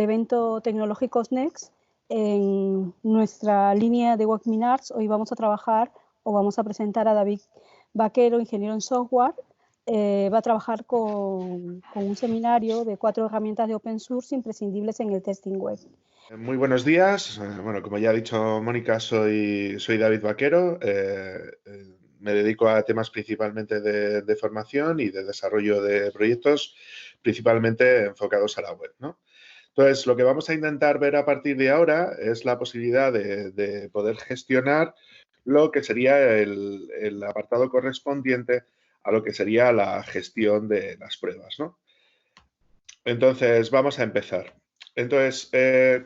evento Tecnológicos Next. En nuestra línea de webinars hoy vamos a trabajar o vamos a presentar a David Vaquero, ingeniero en software. Va a trabajar con un seminario de 4 herramientas de open source imprescindibles en el testing web. Muy buenos días. Bueno, como ya ha dicho Mónica, soy David Vaquero. Me dedico a temas principalmente de formación y de desarrollo de proyectos, principalmente enfocados a la web, ¿no? Entonces, lo que vamos a intentar ver a partir de ahora es la posibilidad de poder gestionar lo que sería el apartado correspondiente a lo que sería la gestión de las pruebas, ¿no? Entonces, vamos a empezar. Entonces,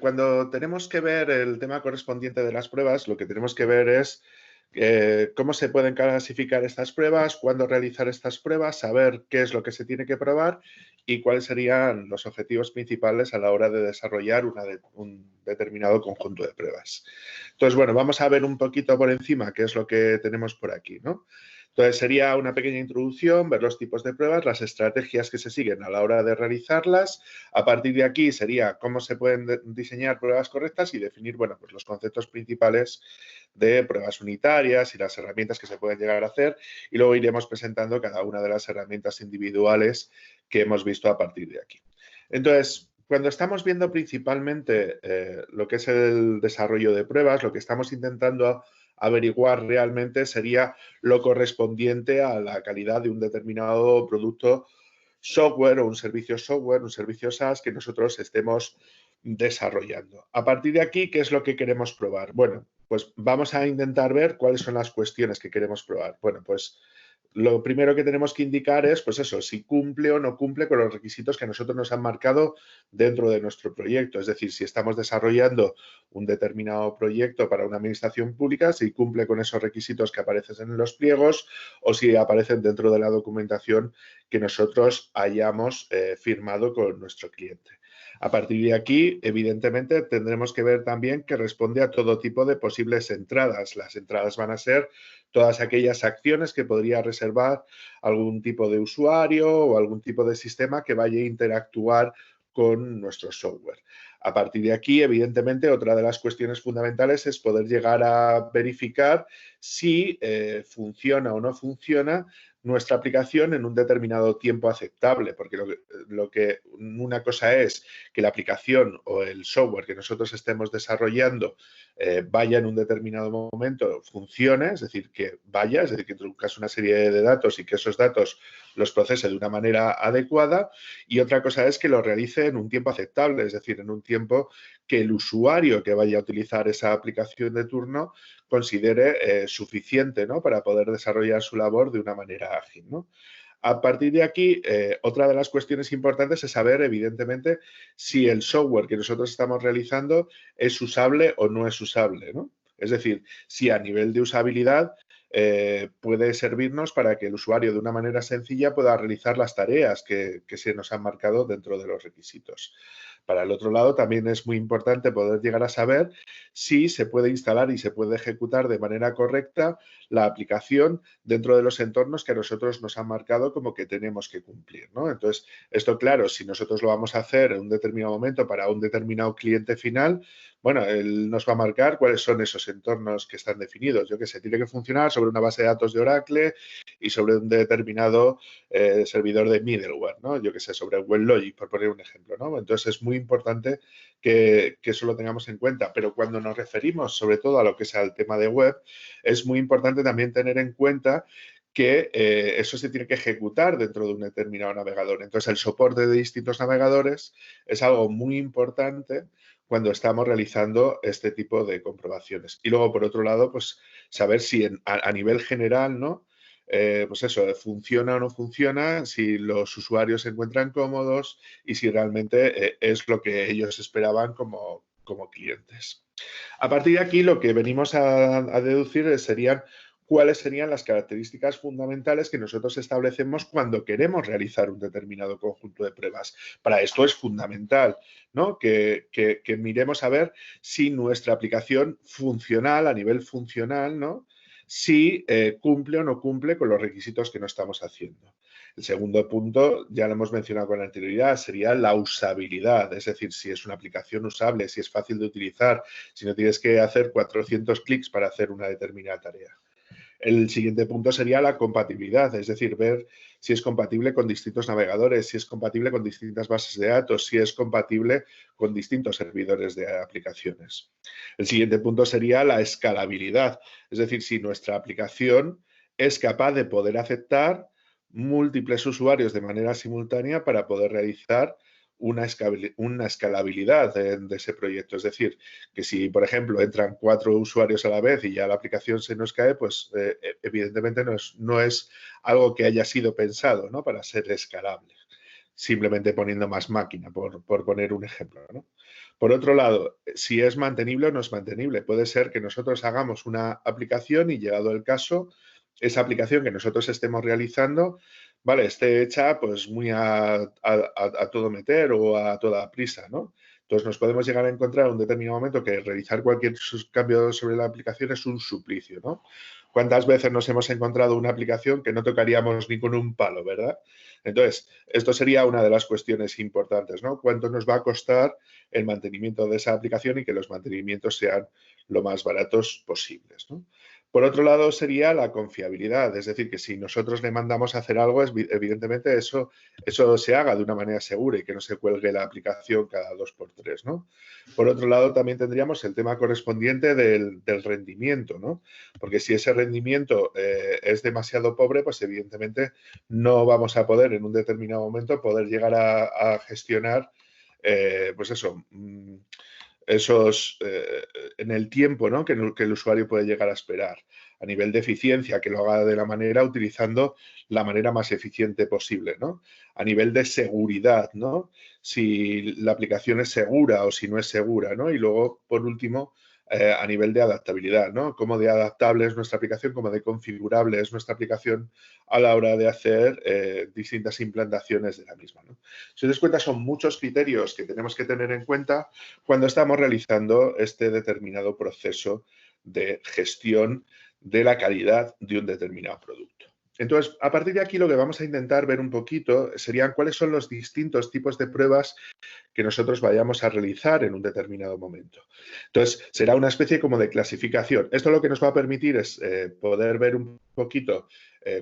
cuando tenemos que ver el tema correspondiente de las pruebas, lo que tenemos que ver es cómo se pueden clasificar estas pruebas, cuándo realizar estas pruebas, saber qué es lo que se tiene que probar y cuáles serían los objetivos principales a la hora de desarrollar un determinado conjunto de pruebas. Entonces, bueno, vamos a ver un poquito por encima qué es lo que tenemos por aquí, ¿no? Entonces, sería una pequeña introducción, ver los tipos de pruebas, las estrategias que se siguen a la hora de realizarlas. A partir de aquí sería cómo se pueden diseñar pruebas correctas y definir, bueno, pues los conceptos principales de pruebas unitarias y las herramientas que se pueden llegar a hacer. Y luego iremos presentando cada una de las herramientas individuales que hemos visto a partir de aquí. Entonces, cuando estamos viendo principalmente lo que es el desarrollo de pruebas, lo que estamos intentando averiguar realmente sería lo correspondiente a la calidad de un determinado producto software o un servicio SaaS que nosotros estemos desarrollando. A partir de aquí, ¿qué es lo que queremos probar? Bueno, pues vamos a intentar ver cuáles son las cuestiones que queremos probar. Bueno, pues lo primero que tenemos que indicar es, pues eso, si cumple o no cumple con los requisitos que nosotros nos han marcado dentro de nuestro proyecto. Es decir, si estamos desarrollando un determinado proyecto para una administración pública, si cumple con esos requisitos que aparecen en los pliegos o si aparecen dentro de la documentación que nosotros hayamos firmado con nuestro cliente. A partir de aquí, evidentemente, tendremos que ver también que responde a todo tipo de posibles entradas. Las entradas van a ser todas aquellas acciones que podría reservar algún tipo de usuario o algún tipo de sistema que vaya a interactuar con nuestro software. A partir de aquí, evidentemente, otra de las cuestiones fundamentales es poder llegar a verificar si funciona o no funciona nuestra aplicación en un determinado tiempo aceptable, porque una cosa es que la aplicación o el software que nosotros estemos desarrollando vaya en un determinado momento, funcione, es decir, que introduzcas una serie de datos y que esos datos los procese de una manera adecuada, y otra cosa es que lo realice en un tiempo aceptable, es decir, en un tiempo que el usuario que vaya a utilizar esa aplicación de turno considere suficiente, ¿no?, para poder desarrollar su labor de una manera ágil, ¿no? A partir de aquí, otra de las cuestiones importantes es saber, evidentemente, si el software que nosotros estamos realizando es usable o no es usable, ¿no? Es decir, si a nivel de usabilidad puede servirnos para que el usuario de una manera sencilla pueda realizar las tareas que se nos han marcado dentro de los requisitos. Para el otro lado, también es muy importante poder llegar a saber si se puede instalar y se puede ejecutar de manera correcta la aplicación dentro de los entornos que a nosotros nos han marcado como que tenemos que cumplir, ¿no? Entonces, esto, claro, si nosotros lo vamos a hacer en un determinado momento para un determinado cliente final, bueno, él nos va a marcar cuáles son esos entornos que están definidos. Yo qué sé, tiene que funcionar sobre una base de datos de Oracle y sobre un determinado servidor de middleware, ¿no? Yo qué sé, sobre WebLogic, por poner un ejemplo, ¿no? Entonces, es muy importante que eso lo tengamos en cuenta. Pero cuando nos referimos, sobre todo, a lo que sea el tema de web, es muy importante también tener en cuenta que eso se tiene que ejecutar dentro de un determinado navegador. Entonces, el soporte de distintos navegadores es algo muy importante cuando estamos realizando este tipo de comprobaciones. Y luego, por otro lado, pues saber si a nivel general, ¿no?, pues eso, funciona o no funciona, si los usuarios se encuentran cómodos y si realmente es lo que ellos esperaban como clientes. A partir de aquí, lo que venimos a deducir serían cuáles serían las características fundamentales que nosotros establecemos cuando queremos realizar un determinado conjunto de pruebas. Para esto es fundamental, ¿no?, que miremos a ver si nuestra aplicación funcional, a nivel funcional, ¿no?, si cumple o no cumple con los requisitos que no estamos haciendo. El segundo punto, ya lo hemos mencionado con anterioridad, sería la usabilidad, es decir, si es una aplicación usable, si es fácil de utilizar, si no tienes que hacer 400 clics para hacer una determinada tarea. El siguiente punto sería la compatibilidad, es decir, ver si es compatible con distintos navegadores, si es compatible con distintas bases de datos, si es compatible con distintos servidores de aplicaciones. El siguiente punto sería la escalabilidad, es decir, si nuestra aplicación es capaz de poder aceptar múltiples usuarios de manera simultánea para poder realizar una escalabilidad de ese proyecto. Es decir, que si, por ejemplo, entran 4 usuarios a la vez y ya la aplicación se nos cae, pues evidentemente no es algo que haya sido pensado, ¿no?, para ser escalable, simplemente poniendo más máquina, por poner un ejemplo, ¿no? Por otro lado, si es mantenible o no es mantenible. Puede ser que nosotros hagamos una aplicación y, llegado el caso, esa aplicación que nosotros estemos realizando, vale, esté hecha pues muy a todo meter o a toda prisa, ¿no? Entonces nos podemos llegar a encontrar en un determinado momento que realizar cualquier cambio sobre la aplicación es un suplicio, ¿no? ¿Cuántas veces nos hemos encontrado una aplicación que no tocaríamos ni con un palo, verdad? Entonces, esto sería una de las cuestiones importantes, ¿no? ¿Cuánto nos va a costar el mantenimiento de esa aplicación y que los mantenimientos sean lo más baratos posibles, ¿no? Por otro lado, sería la confiabilidad, es decir, que si nosotros le mandamos a hacer algo, evidentemente eso se haga de una manera segura y que no se cuelgue la aplicación cada 2x3, ¿no? Por otro lado, también tendríamos el tema correspondiente del rendimiento, ¿no? Porque si ese rendimiento es demasiado pobre, pues evidentemente no vamos a poder en un determinado momento poder llegar a gestionar, pues eso, esos en el tiempo, ¿no?, que el usuario puede llegar a esperar. A nivel de eficiencia, que lo haga de la manera utilizando la manera más eficiente posible, ¿no? A nivel de seguridad, ¿no?, si la aplicación es segura o si no es segura, ¿no? Y luego, por último, a nivel de adaptabilidad, ¿no? Cómo de adaptable es nuestra aplicación, cómo de configurable es nuestra aplicación a la hora de hacer distintas implantaciones de la misma, ¿no? Si os das cuenta, son muchos criterios que tenemos que tener en cuenta cuando estamos realizando este determinado proceso de gestión de la calidad de un determinado producto. Entonces, a partir de aquí, lo que vamos a intentar ver un poquito serían cuáles son los distintos tipos de pruebas que nosotros vayamos a realizar en un determinado momento. Entonces, será una especie como de clasificación. Esto lo que nos va a permitir es poder ver un poquito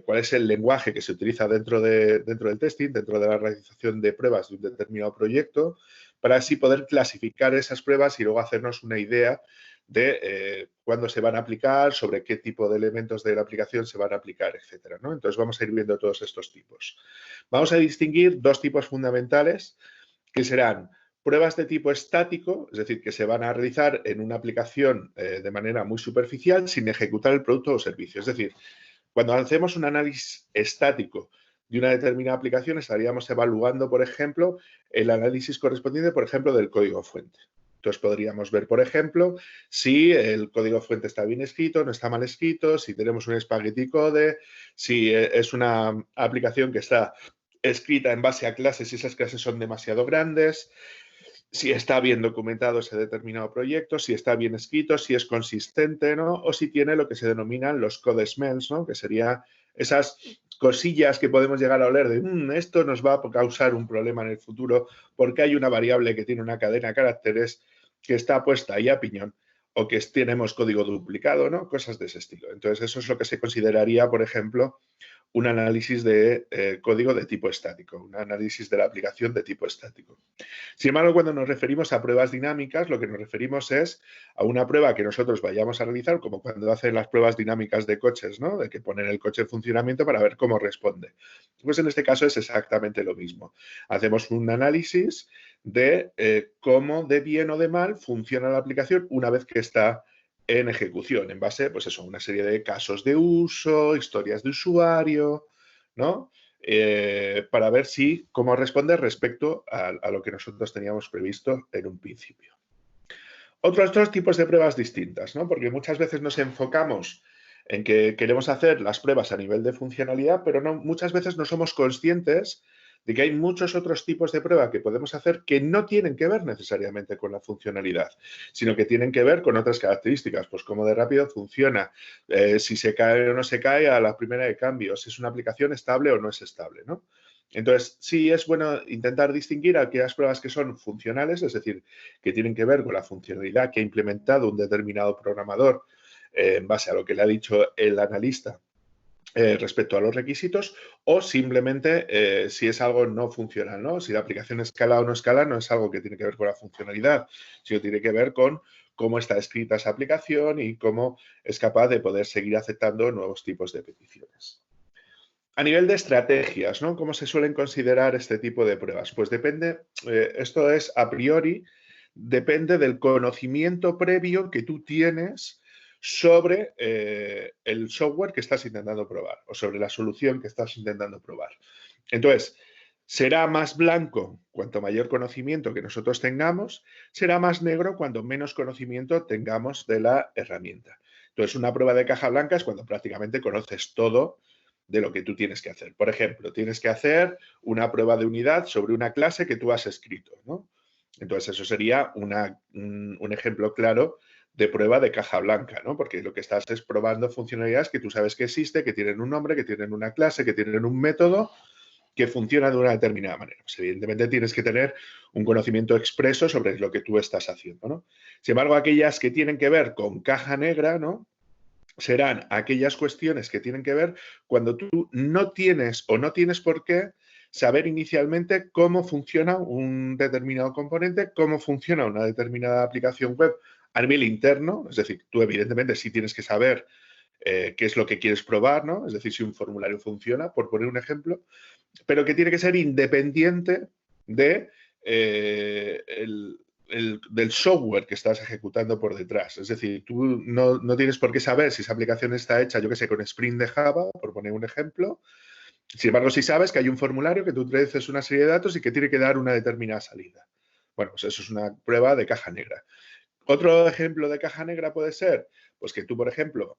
cuál es el lenguaje que se utiliza dentro del testing, dentro de la realización de pruebas de un determinado proyecto, para así poder clasificar esas pruebas y luego hacernos una idea de cuándo se van a aplicar, sobre qué tipo de elementos de la aplicación se van a aplicar, etcétera, ¿no? Entonces, vamos a ir viendo todos estos tipos. Vamos a distinguir 2 tipos fundamentales, que serán pruebas de tipo estático, es decir, que se van a realizar en una aplicación de manera muy superficial sin ejecutar el producto o servicio. Es decir, cuando hacemos un análisis estático de una determinada aplicación, estaríamos evaluando, por ejemplo, el análisis correspondiente, por ejemplo, del código fuente. Entonces, podríamos ver, por ejemplo, si el código fuente está bien escrito, no está mal escrito, si tenemos un spaghetti code, si es una aplicación que está escrita en base a clases y esas clases son demasiado grandes, si está bien documentado ese determinado proyecto, si está bien escrito, si es consistente, ¿no? O si tiene lo que se denominan los code smells, ¿no?, que serían esas cosillas que podemos llegar a oler de esto nos va a causar un problema en el futuro porque hay una variable que tiene una cadena de caracteres que está puesta ahí a piñón o que tenemos código duplicado, ¿no? Cosas de ese estilo. Entonces, eso es lo que se consideraría, por ejemplo, un análisis de código de tipo estático, un análisis de la aplicación de tipo estático. Sin embargo, cuando nos referimos a pruebas dinámicas, lo que nos referimos es a una prueba que nosotros vayamos a realizar, como cuando hacen las pruebas dinámicas de coches, ¿no?, de que ponen el coche en funcionamiento para ver cómo responde. Pues en este caso es exactamente lo mismo. Hacemos un análisis de cómo de bien o de mal funciona la aplicación una vez que está en ejecución, en base, pues eso, a una serie de casos de uso, historias de usuario, ¿no?, para ver cómo responde respecto a lo que nosotros teníamos previsto en un principio. Otros 2 tipos de pruebas distintas, ¿no?, porque muchas veces nos enfocamos en que queremos hacer las pruebas a nivel de funcionalidad, pero muchas veces no somos conscientes de que hay muchos otros tipos de prueba que podemos hacer que no tienen que ver necesariamente con la funcionalidad, sino que tienen que ver con otras características, pues cómo de rápido funciona, si se cae o no se cae a la primera de cambio, si es una aplicación estable o no es estable, ¿no? Entonces, sí es bueno intentar distinguir aquellas pruebas que son funcionales, es decir, que tienen que ver con la funcionalidad que ha implementado un determinado programador en base a lo que le ha dicho el analista respecto a los requisitos, o simplemente si es algo no funcional, ¿no? Si la aplicación escala o no escala, no es algo que tiene que ver con la funcionalidad, sino tiene que ver con cómo está escrita esa aplicación y cómo es capaz de poder seguir aceptando nuevos tipos de peticiones. A nivel de estrategias, ¿no? ¿Cómo se suelen considerar este tipo de pruebas? Pues depende, esto es a priori, depende del conocimiento previo que tú tienes sobre el software que estás intentando probar o sobre la solución que estás intentando probar. Entonces, será más blanco cuanto mayor conocimiento que nosotros tengamos, será más negro cuanto menos conocimiento tengamos de la herramienta. Entonces, una prueba de caja blanca es cuando prácticamente conoces todo de lo que tú tienes que hacer. Por ejemplo, tienes que hacer una prueba de unidad sobre una clase que tú has escrito, ¿no? Entonces, eso sería un ejemplo claro de prueba de caja blanca, ¿no? Porque lo que estás es probando funcionalidades que tú sabes que existe, que tienen un nombre, que tienen una clase, que tienen un método que funciona de una determinada manera. Pues evidentemente tienes que tener un conocimiento expreso sobre lo que tú estás haciendo, ¿no? Sin embargo, aquellas que tienen que ver con caja negra, ¿no? Serán aquellas cuestiones que tienen que ver cuando tú no tienes o no tienes por qué saber inicialmente cómo funciona un determinado componente, cómo funciona una determinada aplicación web a nivel interno. Es decir, tú evidentemente sí tienes que saber qué es lo que quieres probar, ¿no? Es decir, si un formulario funciona, por poner un ejemplo, pero que tiene que ser independiente de del software que estás ejecutando por detrás. Es decir, tú no tienes por qué saber si esa aplicación está hecha, yo qué sé, con Spring de Java, por poner un ejemplo. Sin embargo, si sabes que hay un formulario que tú introduces una serie de datos y que tiene que dar una determinada salida. Bueno, pues eso es una prueba de caja negra. Otro ejemplo de caja negra puede ser, pues que tú, por ejemplo,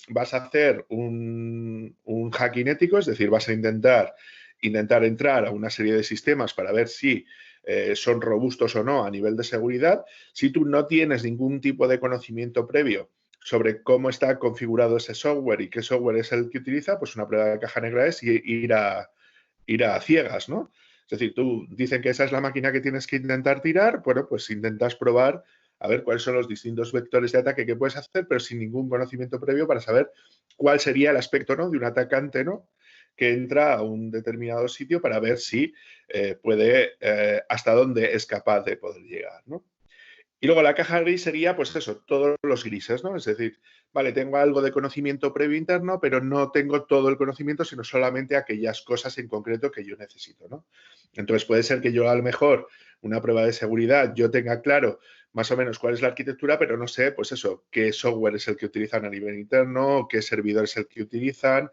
vas a hacer un hacking ético, es decir, vas a intentar entrar a una serie de sistemas para ver si son robustos o no a nivel de seguridad. Si tú no tienes ningún tipo de conocimiento previo sobre cómo está configurado ese software y qué software es el que utiliza, pues una prueba de caja negra es ir a ciegas, ¿no? Es decir, tú dicen que esa es la máquina que tienes que intentar tirar, bueno, pues intentas probar a ver cuáles son los distintos vectores de ataque que puedes hacer, pero sin ningún conocimiento previo para saber cuál sería el aspecto, ¿no?, de un atacante, ¿no?, que entra a un determinado sitio para ver si puede, hasta dónde es capaz de poder llegar, ¿no? Y luego la caja gris sería, pues eso, todos los grises, ¿no? Es decir, vale, tengo algo de conocimiento previo interno, pero no tengo todo el conocimiento, sino solamente aquellas cosas en concreto que yo necesito, ¿no? Entonces puede ser que yo a lo mejor una prueba de seguridad yo tenga claro más o menos cuál es la arquitectura, pero no sé, pues eso, qué software es el que utilizan a nivel interno, qué servidor es el que utilizan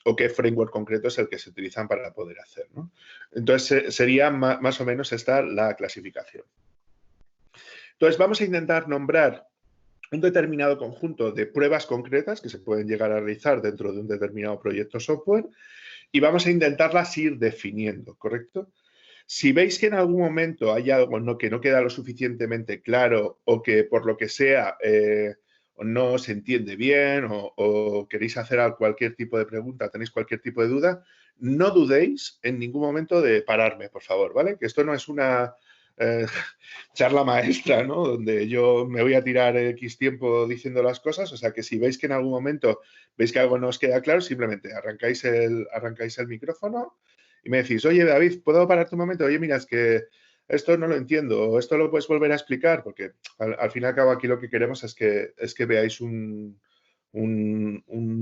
o qué framework concreto es el que se utilizan para poder hacer, ¿no? Entonces sería más o menos esta la clasificación. Entonces, vamos a intentar nombrar un determinado conjunto de pruebas concretas que se pueden llegar a realizar dentro de un determinado proyecto software y vamos a intentarlas ir definiendo, ¿correcto? Si veis que en algún momento hay algo que no queda lo suficientemente claro o que por lo que sea no se entiende bien o queréis hacer cualquier tipo de pregunta, tenéis cualquier tipo de duda, no dudéis en ningún momento de pararme, por favor, ¿vale? Que esto no es una charla maestra, ¿no?, donde yo me voy a tirar X tiempo diciendo las cosas. O sea, que si veis que en algún momento veis que algo no os queda claro, simplemente arrancáis el micrófono y me decís, oye, David, ¿puedo pararte un momento? Oye, mira, es que esto no lo entiendo, o esto lo puedes volver a explicar, porque al fin y al cabo aquí lo que queremos es que veáis un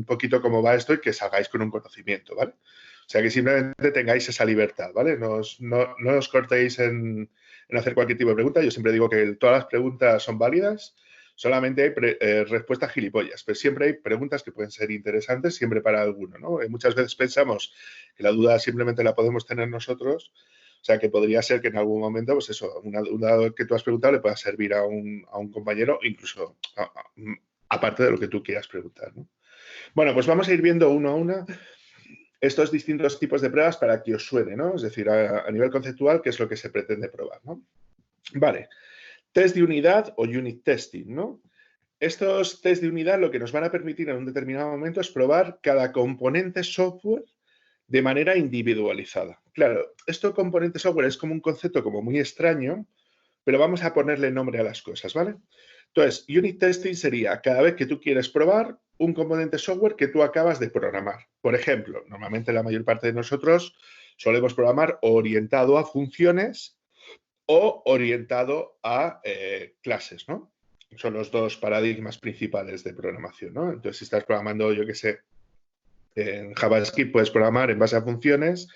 poquito cómo va esto y que salgáis con un conocimiento, ¿vale? O sea, que simplemente tengáis esa libertad, ¿vale? No os cortéis en hacer cualquier tipo de pregunta. Yo siempre digo que todas las preguntas son válidas, solamente hay respuestas gilipollas, pero siempre hay preguntas que pueden ser interesantes siempre para alguno, ¿no? Muchas veces pensamos que la duda simplemente la podemos tener nosotros, o sea, que podría ser que en algún momento, pues eso, un dado que tú has preguntado le pueda servir a un compañero, incluso aparte de lo que tú quieras preguntar, ¿no? Bueno, pues vamos a ir viendo uno a uno estos distintos tipos de pruebas para que os suene, ¿no? Es decir, a nivel conceptual, qué es lo que se pretende probar, ¿no? Vale, test de unidad o unit testing, ¿no? Estos test de unidad lo que nos van a permitir en un determinado momento es probar cada componente software de manera individualizada. Claro, esto componente software es como un concepto como muy extraño, pero vamos a ponerle nombre a las cosas, ¿vale? Entonces, unit testing sería cada vez que tú quieres probar un componente software que tú acabas de programar. Por ejemplo, normalmente la mayor parte de nosotros solemos programar orientado a funciones o orientado a clases, ¿no? Son los dos paradigmas principales de programación, ¿no? Entonces, si estás programando, yo qué sé, en JavaScript puedes programar en base a funciones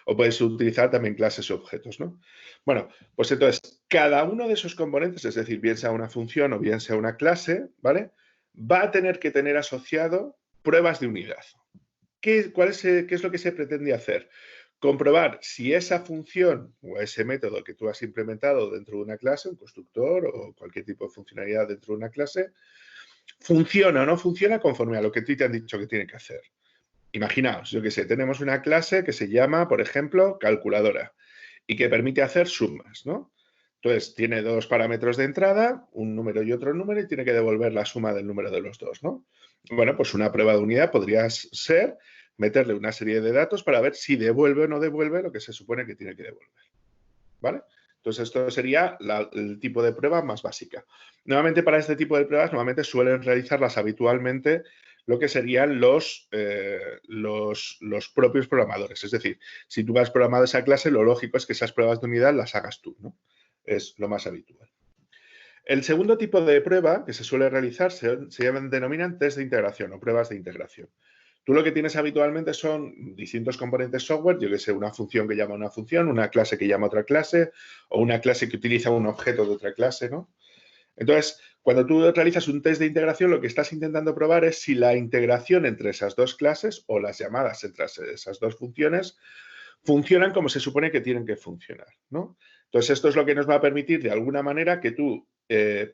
o puedes utilizar también clases o objetos, ¿no? Bueno, pues entonces, cada uno de esos componentes, es decir, bien sea una función o bien sea una clase, ¿vale? Va a tener que tener asociado pruebas de unidad. ¿Qué es lo que se pretende hacer? Comprobar si esa función o ese método que tú has implementado dentro de una clase, un constructor o cualquier tipo de funcionalidad dentro de una clase, funciona o no funciona conforme a lo que tú te han dicho que tiene que hacer. Imaginaos, yo qué sé, tenemos una clase que se llama, por ejemplo, calculadora y que permite hacer sumas, ¿no? Entonces, tiene dos parámetros de entrada, un número y otro número, y tiene que devolver la suma del número de los dos, ¿no? Bueno, pues una prueba de unidad podría ser meterle una serie de datos para ver si devuelve o no devuelve lo que se supone que tiene que devolver, ¿vale? Entonces, esto sería el tipo de prueba más básica. Nuevamente, para este tipo de pruebas, normalmente suelen realizarlas habitualmente lo que serían los propios programadores. Es decir, si tú has programado esa clase, lo lógico es que esas pruebas de unidad las hagas tú, ¿no? Es lo más habitual. El segundo tipo de prueba que se suele realizar denominan test de integración o pruebas de integración. Tú lo que tienes habitualmente son distintos componentes software, yo que sé, una función que llama una función, una clase que llama otra clase o una clase que utiliza un objeto de otra clase, ¿no? Entonces, cuando tú realizas un test de integración, lo que estás intentando probar es si la integración entre esas dos clases o las llamadas entre esas dos funciones funcionan como se supone que tienen que funcionar, ¿no? Entonces, esto es lo que nos va a permitir, de alguna manera, que tú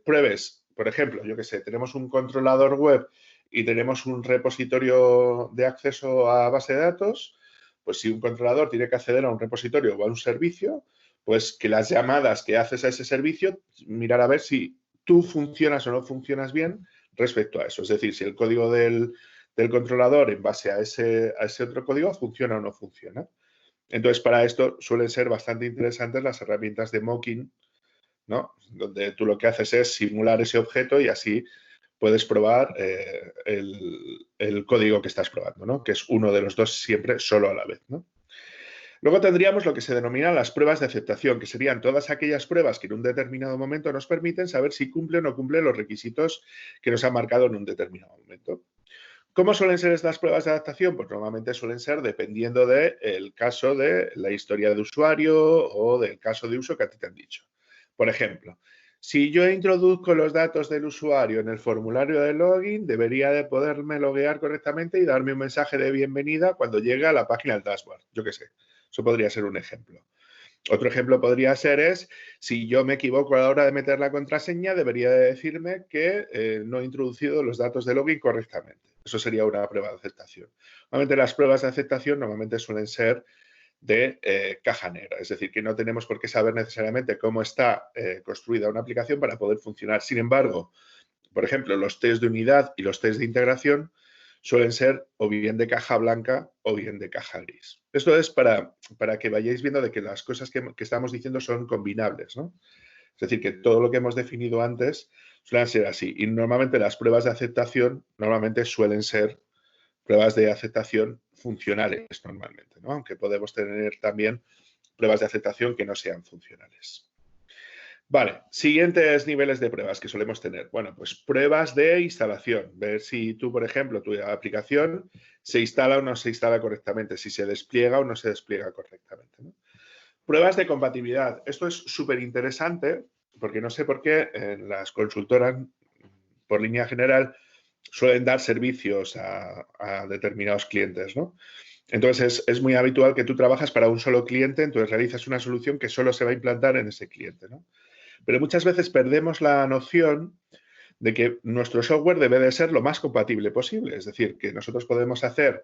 pruebes, por ejemplo, yo que sé, tenemos un controlador web y tenemos un repositorio de acceso a base de datos, pues si un controlador tiene que acceder a un repositorio o a un servicio, pues que las llamadas que haces a ese servicio, mirar a ver si tú funcionas o no funcionas bien respecto a eso. Es decir, si el código del controlador en base a ese otro código funciona o no funciona. Entonces, para esto suelen ser bastante interesantes las herramientas de mocking, ¿no? Donde tú lo que haces es simular ese objeto y así puedes probar el código que estás probando, ¿no? Que es uno de los dos siempre solo a la vez, ¿no? Luego tendríamos lo que se denominan las pruebas de aceptación, que serían todas aquellas pruebas que en un determinado momento nos permiten saber si cumple o no cumple los requisitos que nos han marcado en un determinado momento. ¿Cómo suelen ser estas pruebas de adaptación? Pues normalmente suelen ser dependiendo del caso de la historia de usuario o del caso de uso que a ti te han dicho. Por ejemplo, si yo introduzco los datos del usuario en el formulario de login, debería de poderme loguear correctamente y darme un mensaje de bienvenida cuando llegue a la página del dashboard. Yo qué sé, eso podría ser un ejemplo. Otro ejemplo podría ser si yo me equivoco a la hora de meter la contraseña, debería de decirme que no he introducido los datos de login correctamente. Eso sería una prueba de aceptación. Normalmente las pruebas de aceptación normalmente suelen ser de caja negra, es decir, que no tenemos por qué saber necesariamente cómo está construida una aplicación para poder funcionar. Sin embargo, por ejemplo, los test de unidad y los test de integración suelen ser o bien de caja blanca o bien de caja gris. Esto es para que vayáis viendo de que las cosas que estamos diciendo son combinables, ¿no? Es decir, que todo lo que hemos definido antes suelen ser así. Y normalmente las pruebas de aceptación normalmente suelen ser pruebas de aceptación funcionales normalmente, ¿no? Aunque podemos tener también pruebas de aceptación que no sean funcionales. Vale, siguientes niveles de pruebas que solemos tener. Bueno, pues pruebas de instalación. Ver si tú, por ejemplo, tu aplicación se instala o no se instala correctamente, si se despliega o no se despliega correctamente, ¿no? Pruebas de compatibilidad. Esto es súper interesante porque no sé por qué en las consultoras, por línea general, suelen dar servicios a determinados clientes, ¿no? Entonces, es muy habitual que tú trabajas para un solo cliente, entonces realizas una solución que solo se va a implantar en ese cliente, ¿no? Pero muchas veces perdemos la noción de que nuestro software debe de ser lo más compatible posible. Es decir, que nosotros podemos hacer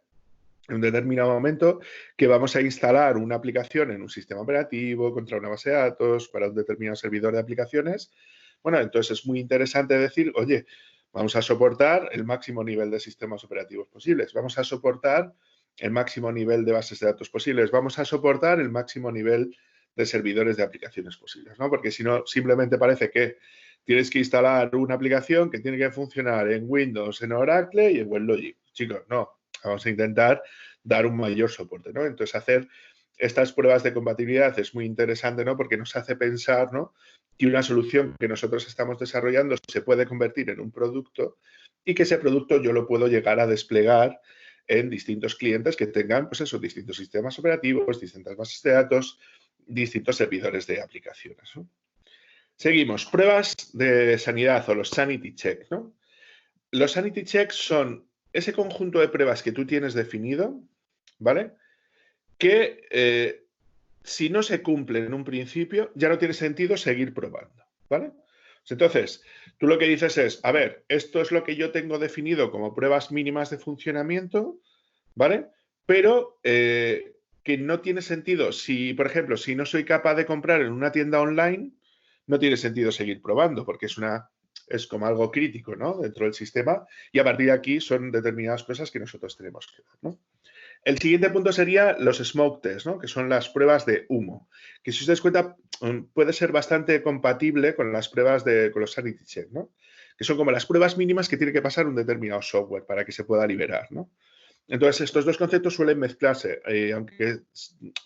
en un determinado momento que vamos a instalar una aplicación en un sistema operativo contra una base de datos para un determinado servidor de aplicaciones. Bueno, entonces es muy interesante decir, oye, vamos a soportar el máximo nivel de sistemas operativos posibles, vamos a soportar el máximo nivel de bases de datos posibles, vamos a soportar el máximo nivel de servidores de aplicaciones posibles, ¿no? Porque si no, simplemente parece que tienes que instalar una aplicación que tiene que funcionar en Windows, en Oracle y en WebLogic. Chicos, no, vamos a intentar dar un mayor soporte, ¿no? Entonces, hacer estas pruebas de compatibilidad es muy interesante, ¿no? Porque nos hace pensar, ¿no?, que una solución que nosotros estamos desarrollando se puede convertir en un producto y que ese producto yo lo puedo llegar a desplegar en distintos clientes que tengan, pues esos distintos sistemas operativos, distintas bases de datos, distintos servidores de aplicaciones, ¿no? Seguimos. Pruebas de sanidad o los sanity checks, ¿no? Los sanity checks son ese conjunto de pruebas que tú tienes definido, ¿vale? Que si no se cumple en un principio, ya no tiene sentido seguir probando, ¿vale? Entonces, tú lo que dices es, a ver, esto es lo que yo tengo definido como pruebas mínimas de funcionamiento, ¿vale? Pero que no tiene sentido, si, por ejemplo, si no soy capaz de comprar en una tienda online, no tiene sentido seguir probando, porque es como algo crítico, ¿no?, dentro del sistema, y a partir de aquí son determinadas cosas que nosotros tenemos que ver, ¿no? El siguiente punto sería los smoke tests, ¿no?, que son las pruebas de humo, que si os dais cuenta puede ser bastante compatible con las pruebas con los sanity check, ¿no?, que son como las pruebas mínimas que tiene que pasar un determinado software para que se pueda liberar, ¿no? Entonces, estos dos conceptos suelen mezclarse, aunque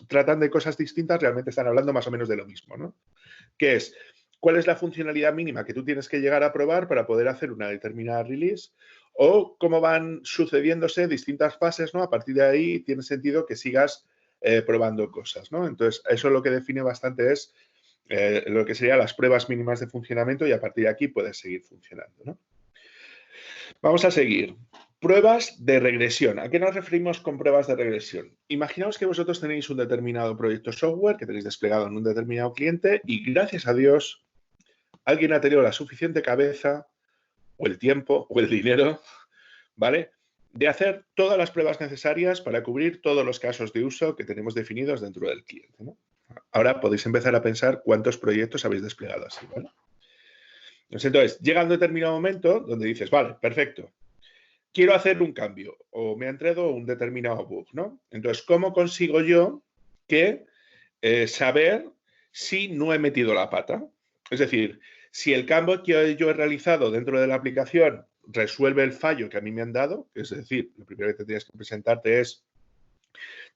tratan de cosas distintas, realmente están hablando más o menos de lo mismo, ¿no? Que es, ¿cuál es la funcionalidad mínima que tú tienes que llegar a probar para poder hacer una determinada release? O cómo van sucediéndose distintas fases, ¿no? A partir de ahí tiene sentido que sigas probando cosas, ¿no? Entonces, eso lo que define bastante es lo que serían las pruebas mínimas de funcionamiento y a partir de aquí puedes seguir funcionando, ¿no? Vamos a seguir. Pruebas de regresión. ¿A qué nos referimos con pruebas de regresión? Imaginaos que vosotros tenéis un determinado proyecto software que tenéis desplegado en un determinado cliente y gracias a Dios alguien ha tenido la suficiente cabeza o el tiempo o el dinero, ¿vale?, de hacer todas las pruebas necesarias para cubrir todos los casos de uso que tenemos definidos dentro del cliente, ¿no? Ahora podéis empezar a pensar cuántos proyectos habéis desplegado así, ¿vale? Entonces, llega un determinado momento donde dices, vale, perfecto, quiero hacer un cambio o me ha entrado un determinado bug, ¿no? Entonces, ¿cómo consigo yo que saber si no he metido la pata? Es decir, si el cambio que yo he realizado dentro de la aplicación resuelve el fallo que a mí me han dado, es decir, lo primero que tendrías que presentarte es,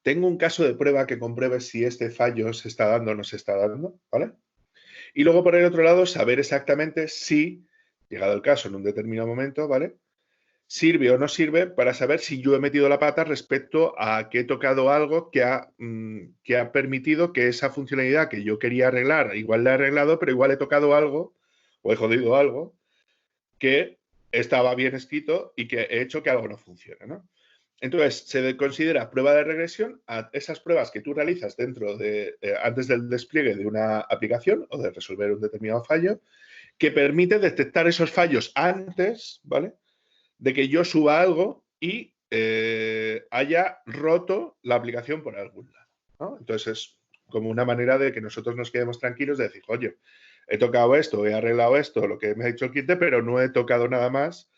tengo un caso de prueba que compruebe si este fallo se está dando o no se está dando, ¿vale? Y luego, por el otro lado, saber exactamente si, llegado el caso en un determinado momento, ¿vale?, sirve o no sirve para saber si yo he metido la pata respecto a que he tocado algo que ha permitido que esa funcionalidad que yo quería arreglar, igual la he arreglado, pero igual he tocado algo o he jodido algo que estaba bien escrito y que he hecho que algo no funcione, ¿no? Entonces, se considera prueba de regresión a esas pruebas que tú realizas antes del despliegue de una aplicación o de resolver un determinado fallo, que permite detectar esos fallos antes, ¿vale?, de que yo suba algo y haya roto la aplicación por algún lado, ¿no? Entonces, es como una manera de que nosotros nos quedemos tranquilos de decir, oye, he tocado esto, he arreglado esto, lo que me ha dicho el cliente, pero no he tocado nada más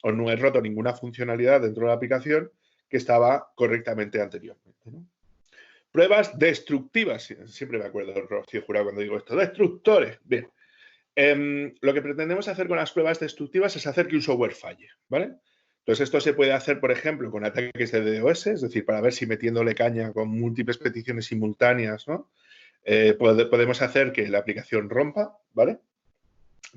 o no he roto ninguna funcionalidad dentro de la aplicación que estaba correctamente anteriormente, ¿no? Pruebas destructivas. Siempre me acuerdo de Rocío Jurado cuando digo esto. Destructores. Bien. Lo que pretendemos hacer con las pruebas destructivas es hacer que un software falle, ¿vale? Entonces, esto se puede hacer, por ejemplo, con ataques de DDoS, es decir, para ver si metiéndole caña con múltiples peticiones simultáneas, ¿no?, podemos hacer que la aplicación rompa, ¿vale?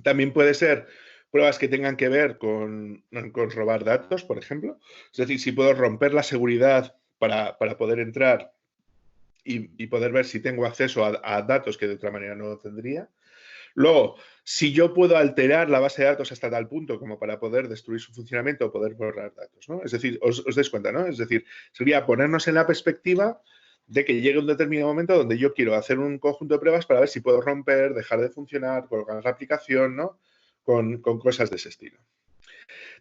También puede ser pruebas que tengan que ver con robar datos, por ejemplo. Es decir, si puedo romper la seguridad para poder entrar y poder ver si tengo acceso a datos que de otra manera no tendría. Luego, si yo puedo alterar la base de datos hasta tal punto como para poder destruir su funcionamiento o poder borrar datos, ¿no? Es decir, os dais cuenta, ¿no? Es decir, sería ponernos en la perspectiva de que llegue un determinado momento donde yo quiero hacer un conjunto de pruebas para ver si puedo romper, dejar de funcionar, colocar la aplicación, ¿no?, con cosas de ese estilo.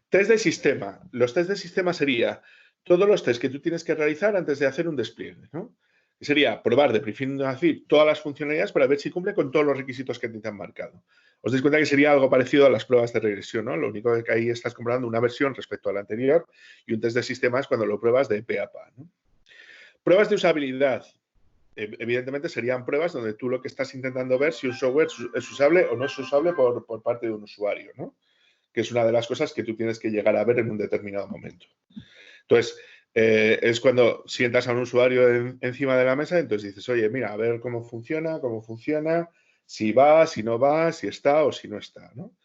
Test de sistema. Los test de sistema sería, todos los test que tú tienes que realizar antes de hacer un despliegue, ¿no? Que sería probar de principio a fin todas las funcionalidades para ver si cumple con todos los requisitos que te han marcado. Os dais cuenta que sería algo parecido a las pruebas de regresión, ¿no? Lo único es que ahí estás comprobando una versión respecto a la anterior y un test de sistemas cuando lo pruebas de pe a pa, ¿no? Pruebas de usabilidad. Evidentemente serían pruebas donde tú lo que estás intentando ver si un software es usable o no es usable por parte de un usuario, ¿no? Que es una de las cosas que tú tienes que llegar a ver en un determinado momento. Entonces, es cuando sientas a un usuario encima de la mesa, entonces dices, oye, mira, a ver cómo funciona, si va, si no va, si está o si no está, ¿no?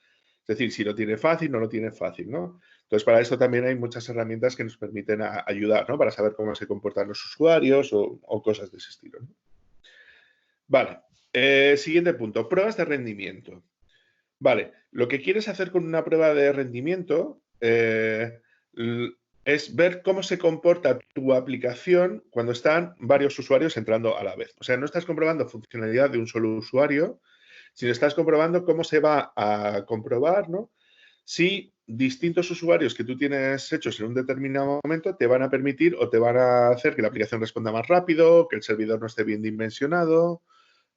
Es decir, si lo tiene fácil, no lo tiene fácil, ¿no? Entonces, para esto también hay muchas herramientas que nos permiten ayudar, ¿no? Para saber cómo se comportan los usuarios o cosas de ese estilo, ¿no? Vale. Siguiente punto, pruebas de rendimiento. Vale, lo que quieres hacer con una prueba de rendimiento es ver cómo se comporta tu aplicación cuando están varios usuarios entrando a la vez. O sea, no estás comprobando funcionalidad de un solo usuario, sino estás comprobando cómo se va a comprobar, ¿no? Si distintos usuarios que tú tienes hechos en un determinado momento te van a permitir o te van a hacer que la aplicación responda más rápido, que el servidor no esté bien dimensionado,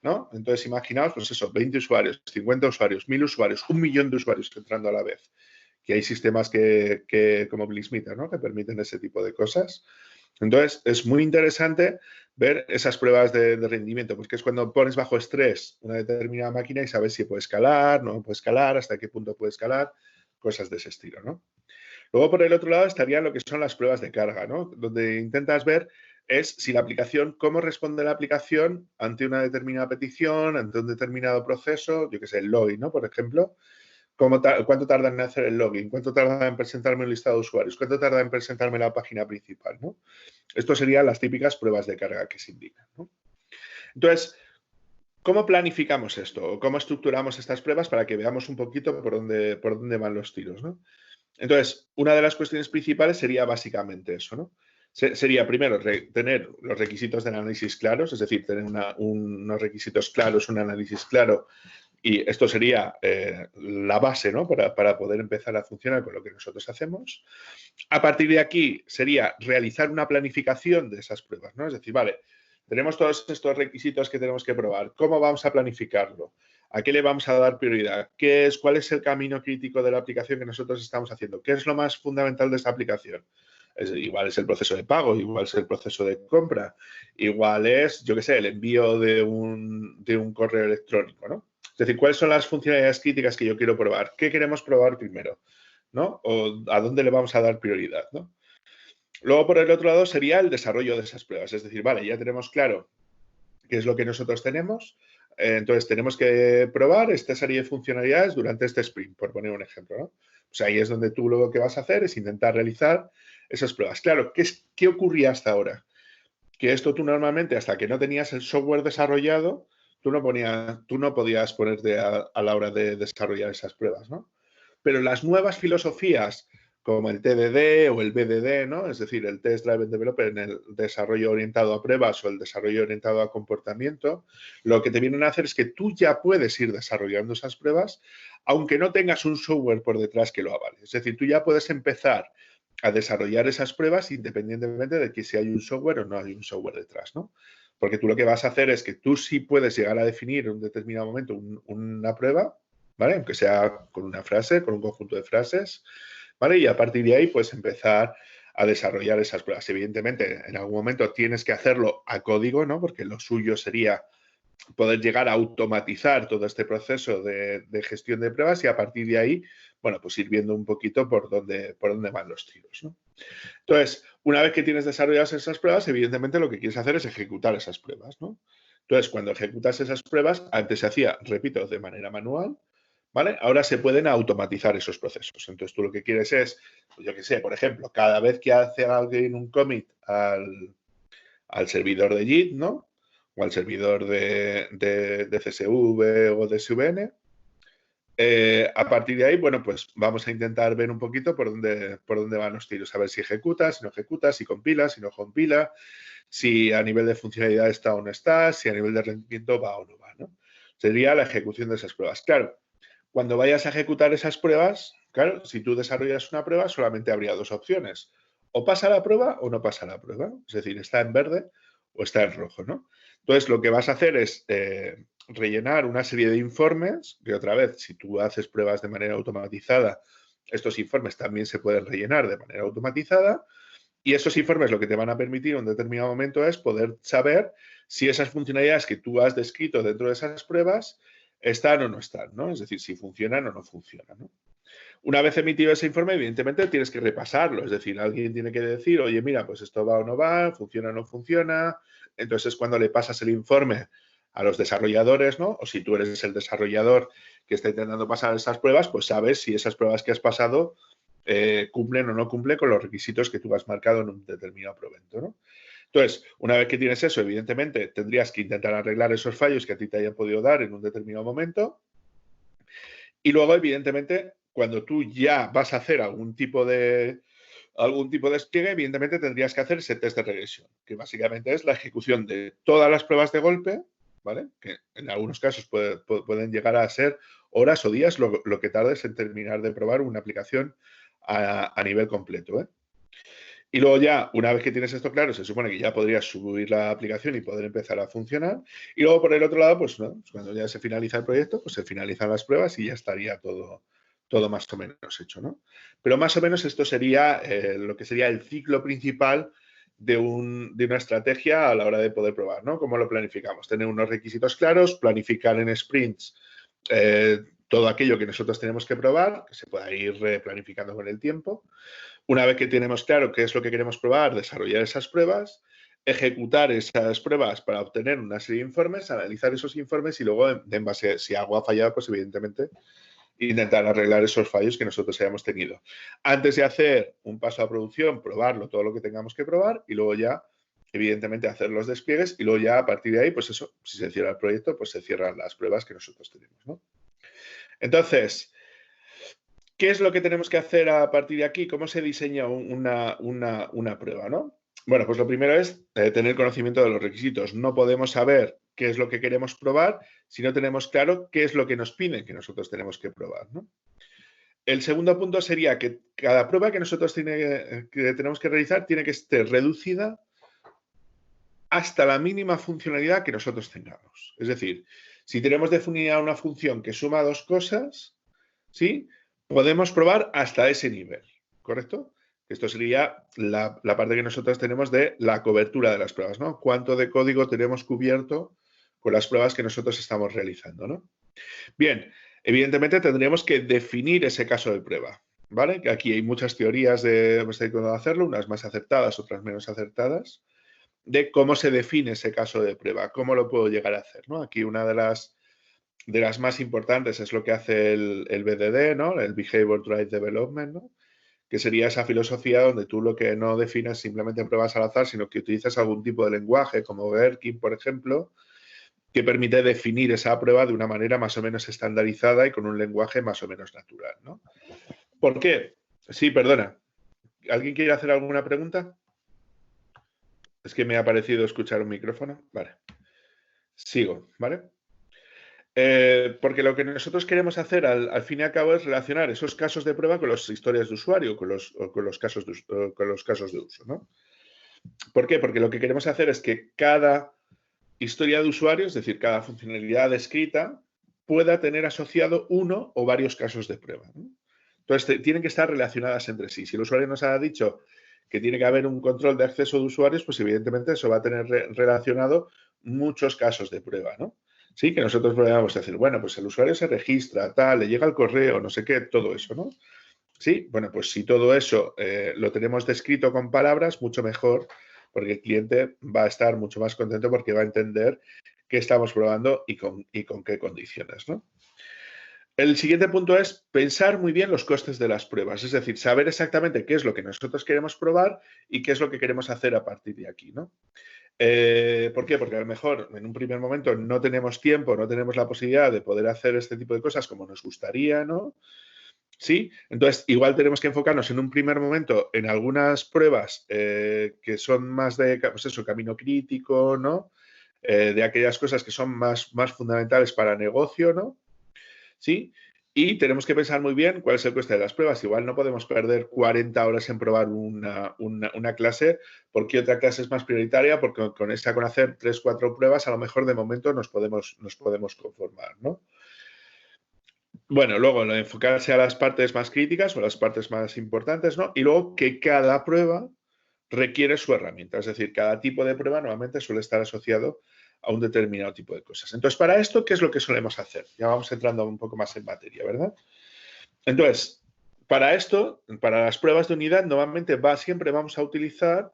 ¿no? Entonces, imaginaos, pues eso, 20 usuarios, 50 usuarios, 1000 usuarios, 1.000.000 de usuarios entrando a la vez. Que hay sistemas que como Blismeter, ¿no? Que permiten ese tipo de cosas. Entonces, es muy interesante ver esas pruebas de rendimiento, porque es cuando pones bajo estrés una determinada máquina y sabes si puede escalar, no puede escalar, hasta qué punto puede escalar, cosas de ese estilo, ¿no? Luego, por el otro lado, estarían lo que son las pruebas de carga, ¿no? Donde intentas ver es si la aplicación, cómo responde la aplicación ante una determinada petición, ante un determinado proceso, yo qué sé, el login, ¿no? Por ejemplo, cuánto tarda en hacer el login, cuánto tarda en presentarme un listado de usuarios, cuánto tarda en presentarme la página principal, ¿no? Esto serían las típicas pruebas de carga que se indican, ¿no? Entonces, ¿cómo planificamos esto? ¿Cómo estructuramos estas pruebas para que veamos un poquito por dónde van los tiros, ¿no? Entonces, una de las cuestiones principales sería básicamente eso, ¿no? Sería primero tener los requisitos del análisis claros, es decir, tener unos requisitos claros, un análisis claro, y esto sería la base, ¿no? Para poder empezar a funcionar con lo que nosotros hacemos. A partir de aquí sería realizar una planificación de esas pruebas, ¿no? Es decir, vale, tenemos todos estos requisitos que tenemos que probar, ¿cómo vamos a planificarlo? ¿A qué le vamos a dar prioridad? ¿Cuál es el camino crítico de la aplicación que nosotros estamos haciendo? ¿Qué es lo más fundamental de esta aplicación? Igual es el proceso de pago, igual es el proceso de compra, igual es, yo qué sé, el envío de un correo electrónico, ¿no? Es decir, ¿cuáles son las funcionalidades críticas que yo quiero probar? ¿Qué queremos probar primero? ¿No? ¿O a dónde le vamos a dar prioridad? ¿No? Luego, por el otro lado, sería el desarrollo de esas pruebas. Es decir, vale, ya tenemos claro qué es lo que nosotros tenemos. Entonces, tenemos que probar esta serie de funcionalidades durante este sprint, por poner un ejemplo, ¿no? Pues ahí es donde tú lo que vas a hacer es intentar realizar esas pruebas. Claro, ¿qué ocurría hasta ahora? Que esto tú normalmente, hasta que no tenías el software desarrollado, tú no podías ponerte a la hora de desarrollar esas pruebas, ¿no? Pero las nuevas filosofías como el TDD o el BDD, ¿no? Es decir, el Test Driven Developer en el desarrollo orientado a pruebas o el desarrollo orientado a comportamiento, lo que te vienen a hacer es que tú ya puedes ir desarrollando esas pruebas, aunque no tengas un software por detrás que lo avale. Es decir, tú ya puedes empezar a desarrollar esas pruebas independientemente de que si hay un software o no hay un software detrás, ¿no? Porque tú lo que vas a hacer es que tú sí puedes llegar a definir en un determinado momento una prueba, ¿vale? Aunque sea con una frase, con un conjunto de frases, ¿vale? Y a partir de ahí, pues empezar a desarrollar esas pruebas. Evidentemente, en algún momento tienes que hacerlo a código, ¿no? Porque lo suyo sería poder llegar a automatizar todo este proceso de gestión de pruebas y a partir de ahí, bueno, pues ir viendo un poquito por dónde van los tiros, ¿no? Entonces, una vez que tienes desarrolladas esas pruebas, evidentemente lo que quieres hacer es ejecutar esas pruebas, ¿no? Entonces, cuando ejecutas esas pruebas, antes se hacía, repito, de manera manual, ¿vale? Ahora se pueden automatizar esos procesos. Entonces, tú lo que quieres es, pues yo qué sé, por ejemplo, cada vez que hace alguien un commit al servidor de Git, ¿no? O al servidor de CSV o de SVN, a partir de ahí, bueno, pues vamos a intentar ver un poquito por dónde van los tiros, a ver si ejecuta, si no ejecuta, si compila, si no compila, si a nivel de funcionalidad está o no está, si a nivel de rendimiento va o no va, ¿no? Sería la ejecución de esas pruebas. Claro, cuando vayas a ejecutar esas pruebas, claro, si tú desarrollas una prueba, solamente habría dos opciones. o pasa la prueba o no pasa la prueba. Es decir, está en verde o está en rojo, ¿no? Entonces, lo que vas a hacer es rellenar una serie de informes, que otra vez, si tú haces pruebas de manera automatizada, estos informes también se pueden rellenar de manera automatizada, y esos informes lo que te van a permitir en un determinado momento es poder saber si esas funcionalidades que tú has descrito dentro de esas pruebas están o no están, ¿no? Es decir, si funcionan o no funcionan, ¿no? Una vez emitido ese informe, evidentemente tienes que repasarlo, es decir, alguien tiene que decir, oye, mira, pues esto va o no va, funciona o no funciona. Entonces, cuando le pasas el informe a los desarrolladores, ¿no? O si tú eres el desarrollador que está intentando pasar esas pruebas, pues sabes si esas pruebas que has pasado cumplen o no cumplen con los requisitos que tú has marcado en un determinado provento, ¿no? Entonces, una vez que tienes eso, evidentemente tendrías que intentar arreglar esos fallos que a ti te hayan podido dar en un determinado momento. Y luego, evidentemente, cuando tú ya vas a hacer algún tipo de despliegue, evidentemente tendrías que hacer ese test de regresión, que básicamente es la ejecución de todas las pruebas de golpe, ¿vale? Que en algunos casos pueden llegar a ser horas o días lo que tardes en terminar de probar una aplicación a nivel completo, ¿eh? Y luego ya, una vez que tienes esto claro, se supone que ya podrías subir la aplicación y poder empezar a funcionar. Y luego, por el otro lado, pues ¿no? Cuando ya se finaliza el proyecto, pues se finalizan las pruebas y ya estaría todo más o menos hecho, ¿no? Pero más o menos esto sería lo que sería el ciclo principal de una estrategia a la hora de poder probar, ¿no? ¿Cómo lo planificamos? Tener unos requisitos claros, planificar en sprints todo aquello que nosotros tenemos que probar, que se pueda ir planificando con el tiempo. Una vez que tenemos claro qué es lo que queremos probar, desarrollar esas pruebas, ejecutar esas pruebas para obtener una serie de informes, analizar esos informes y luego, en base, si algo ha fallado, pues evidentemente intentar arreglar esos fallos que nosotros hayamos tenido. Antes de hacer un paso a producción, probarlo, todo lo que tengamos que probar y luego ya, evidentemente, hacer los despliegues y luego ya a partir de ahí, pues eso, si se cierra el proyecto, pues se cierran las pruebas que nosotros tenemos, ¿no? Entonces, ¿qué es lo que tenemos que hacer a partir de aquí? ¿Cómo se diseña una prueba, ¿no? Bueno, pues lo primero es tener conocimiento de los requisitos. No podemos saber qué es lo que queremos probar si no tenemos claro qué es lo que nos piden que nosotros tenemos que probar, ¿no? El segundo punto sería que cada prueba que nosotros tenemos que realizar tiene que estar reducida hasta la mínima funcionalidad que nosotros tengamos. Es decir, si tenemos definida una función que suma dos cosas, ¿sí? Podemos probar hasta ese nivel, ¿correcto? Esto sería la parte que nosotros tenemos de la cobertura de las pruebas, ¿no? Cuánto de código tenemos cubierto con las pruebas que nosotros estamos realizando, ¿no? Bien, evidentemente tendríamos que definir ese caso de prueba, ¿vale? Que aquí hay muchas teorías de cómo hacerlo, unas más acertadas, otras menos acertadas, de cómo se define ese caso de prueba, cómo lo puedo llegar a hacer, ¿no? Aquí una de las más importantes es lo que hace el BDD, ¿no? El Behavior Driven Development, ¿no? Que sería esa filosofía donde tú lo que no defines simplemente pruebas al azar, sino que utilizas algún tipo de lenguaje, como Gherkin, por ejemplo, que permite definir esa prueba de una manera más o menos estandarizada y con un lenguaje más o menos natural, ¿no? ¿Por qué? Sí, perdona. ¿Alguien quiere hacer alguna pregunta? Es que me ha parecido escuchar un micrófono. Vale. Sigo, ¿vale? Porque lo que nosotros queremos hacer al fin y al cabo es relacionar esos casos de prueba con las historias de usuario, con los casos de uso, ¿no? ¿Por qué? Porque lo que queremos hacer es que cada historia de usuario, es decir, cada funcionalidad descrita, pueda tener asociado uno o varios casos de prueba, ¿no? Entonces, tienen que estar relacionadas entre sí. Si el usuario nos ha dicho que tiene que haber un control de acceso de usuarios, pues evidentemente eso va a tener relacionado muchos casos de prueba, ¿no? Sí, que nosotros podríamos decir, bueno, pues el usuario se registra, tal, le llega el correo, no sé qué, todo eso, ¿no? Sí, bueno, pues si todo eso lo tenemos descrito con palabras, mucho mejor, porque el cliente va a estar mucho más contento porque va a entender qué estamos probando y con qué condiciones, ¿no? El siguiente punto es pensar muy bien los costes de las pruebas, es decir, saber exactamente qué es lo que nosotros queremos probar y qué es lo que queremos hacer a partir de aquí, ¿no? ¿Por qué? Porque a lo mejor en un primer momento no tenemos tiempo, no tenemos la posibilidad de poder hacer este tipo de cosas como nos gustaría, ¿no? Sí, entonces igual tenemos que enfocarnos en un primer momento en algunas pruebas que son más de, pues eso, camino crítico, ¿no? De aquellas cosas que son más fundamentales para negocio, ¿no? Sí, Y tenemos que pensar muy bien cuál es el coste de las pruebas. Igual no podemos perder 40 horas en probar una clase porque otra clase es más prioritaria, porque con hacer 3 o 4 pruebas a lo mejor de momento nos podemos conformar, ¿no? Bueno, luego enfocarse a las partes más críticas o las partes más importantes, ¿no? Y luego que cada prueba requiere su herramienta. Es decir, cada tipo de prueba normalmente suele estar asociado a un determinado tipo de cosas. Entonces, para esto, ¿qué es lo que solemos hacer? Ya vamos entrando un poco más en materia, ¿verdad? Entonces, para esto, para las pruebas de unidad, normalmente siempre vamos a utilizar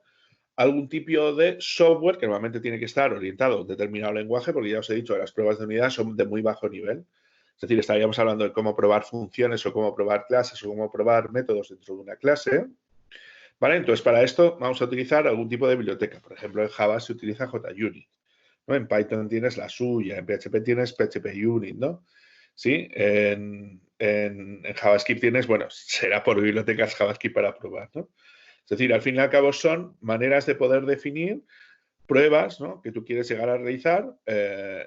algún tipo de software que normalmente tiene que estar orientado a un determinado lenguaje, porque ya os he dicho que las pruebas de unidad son de muy bajo nivel. Es decir, estaríamos hablando de cómo probar funciones o cómo probar clases o cómo probar métodos dentro de una clase. ¿Vale? Entonces, para esto vamos a utilizar algún tipo de biblioteca. Por ejemplo, en Java se utiliza JUnit, ¿no? En Python tienes la suya, en PHP tienes PHPUnit, ¿no? ¿Sí? En JavaScript tienes, bueno, será por bibliotecas JavaScript para probar, ¿no? Es decir, al fin y al cabo son maneras de poder definir pruebas, ¿no?, que tú quieres llegar a realizar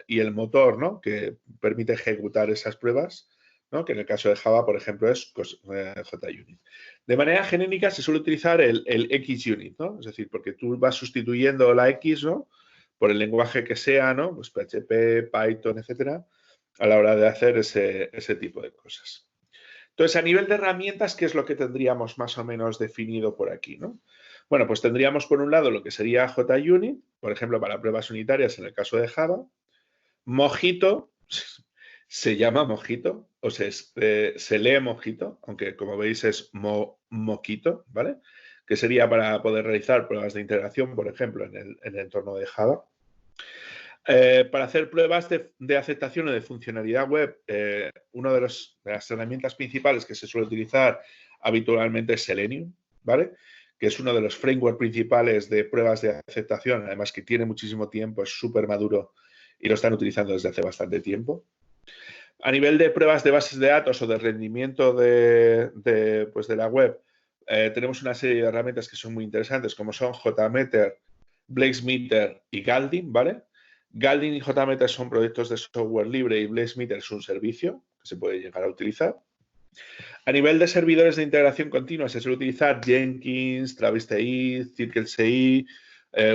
y el motor, ¿no?, que permite ejecutar esas pruebas, ¿no?, que en el caso de Java, por ejemplo, es JUnit. De manera genérica se suele utilizar el XUnit, ¿no? Es decir, porque tú vas sustituyendo la X, ¿no?, por el lenguaje que sea, ¿no?, pues PHP, Python, etcétera, a la hora de hacer ese tipo de cosas. Entonces, a nivel de herramientas, ¿qué es lo que tendríamos más o menos definido por aquí, ¿no? Bueno, pues tendríamos por un lado lo que sería JUnit, por ejemplo, para pruebas unitarias en el caso de Java. Mojito, se llama Mojito, o se lee Mojito, aunque como veis es Moquito, ¿vale? Que sería para poder realizar pruebas de integración, por ejemplo, en el entorno de Java. Para hacer pruebas de aceptación o de funcionalidad web, una de las herramientas principales que se suele utilizar habitualmente es Selenium, ¿vale? Que es uno de los frameworks principales de pruebas de aceptación, además que tiene muchísimo tiempo, es súper maduro y lo están utilizando desde hace bastante tiempo. A nivel de pruebas de bases de datos o de rendimiento pues de la web, tenemos una serie de herramientas que son muy interesantes, como son JMeter, Blazemeter y Galdin, ¿vale? Galdin y JMeter son proyectos de software libre y Blazemeter es un servicio que se puede llegar a utilizar. A nivel de servidores de integración continua se suele utilizar Jenkins, TravisTI, CircleCI.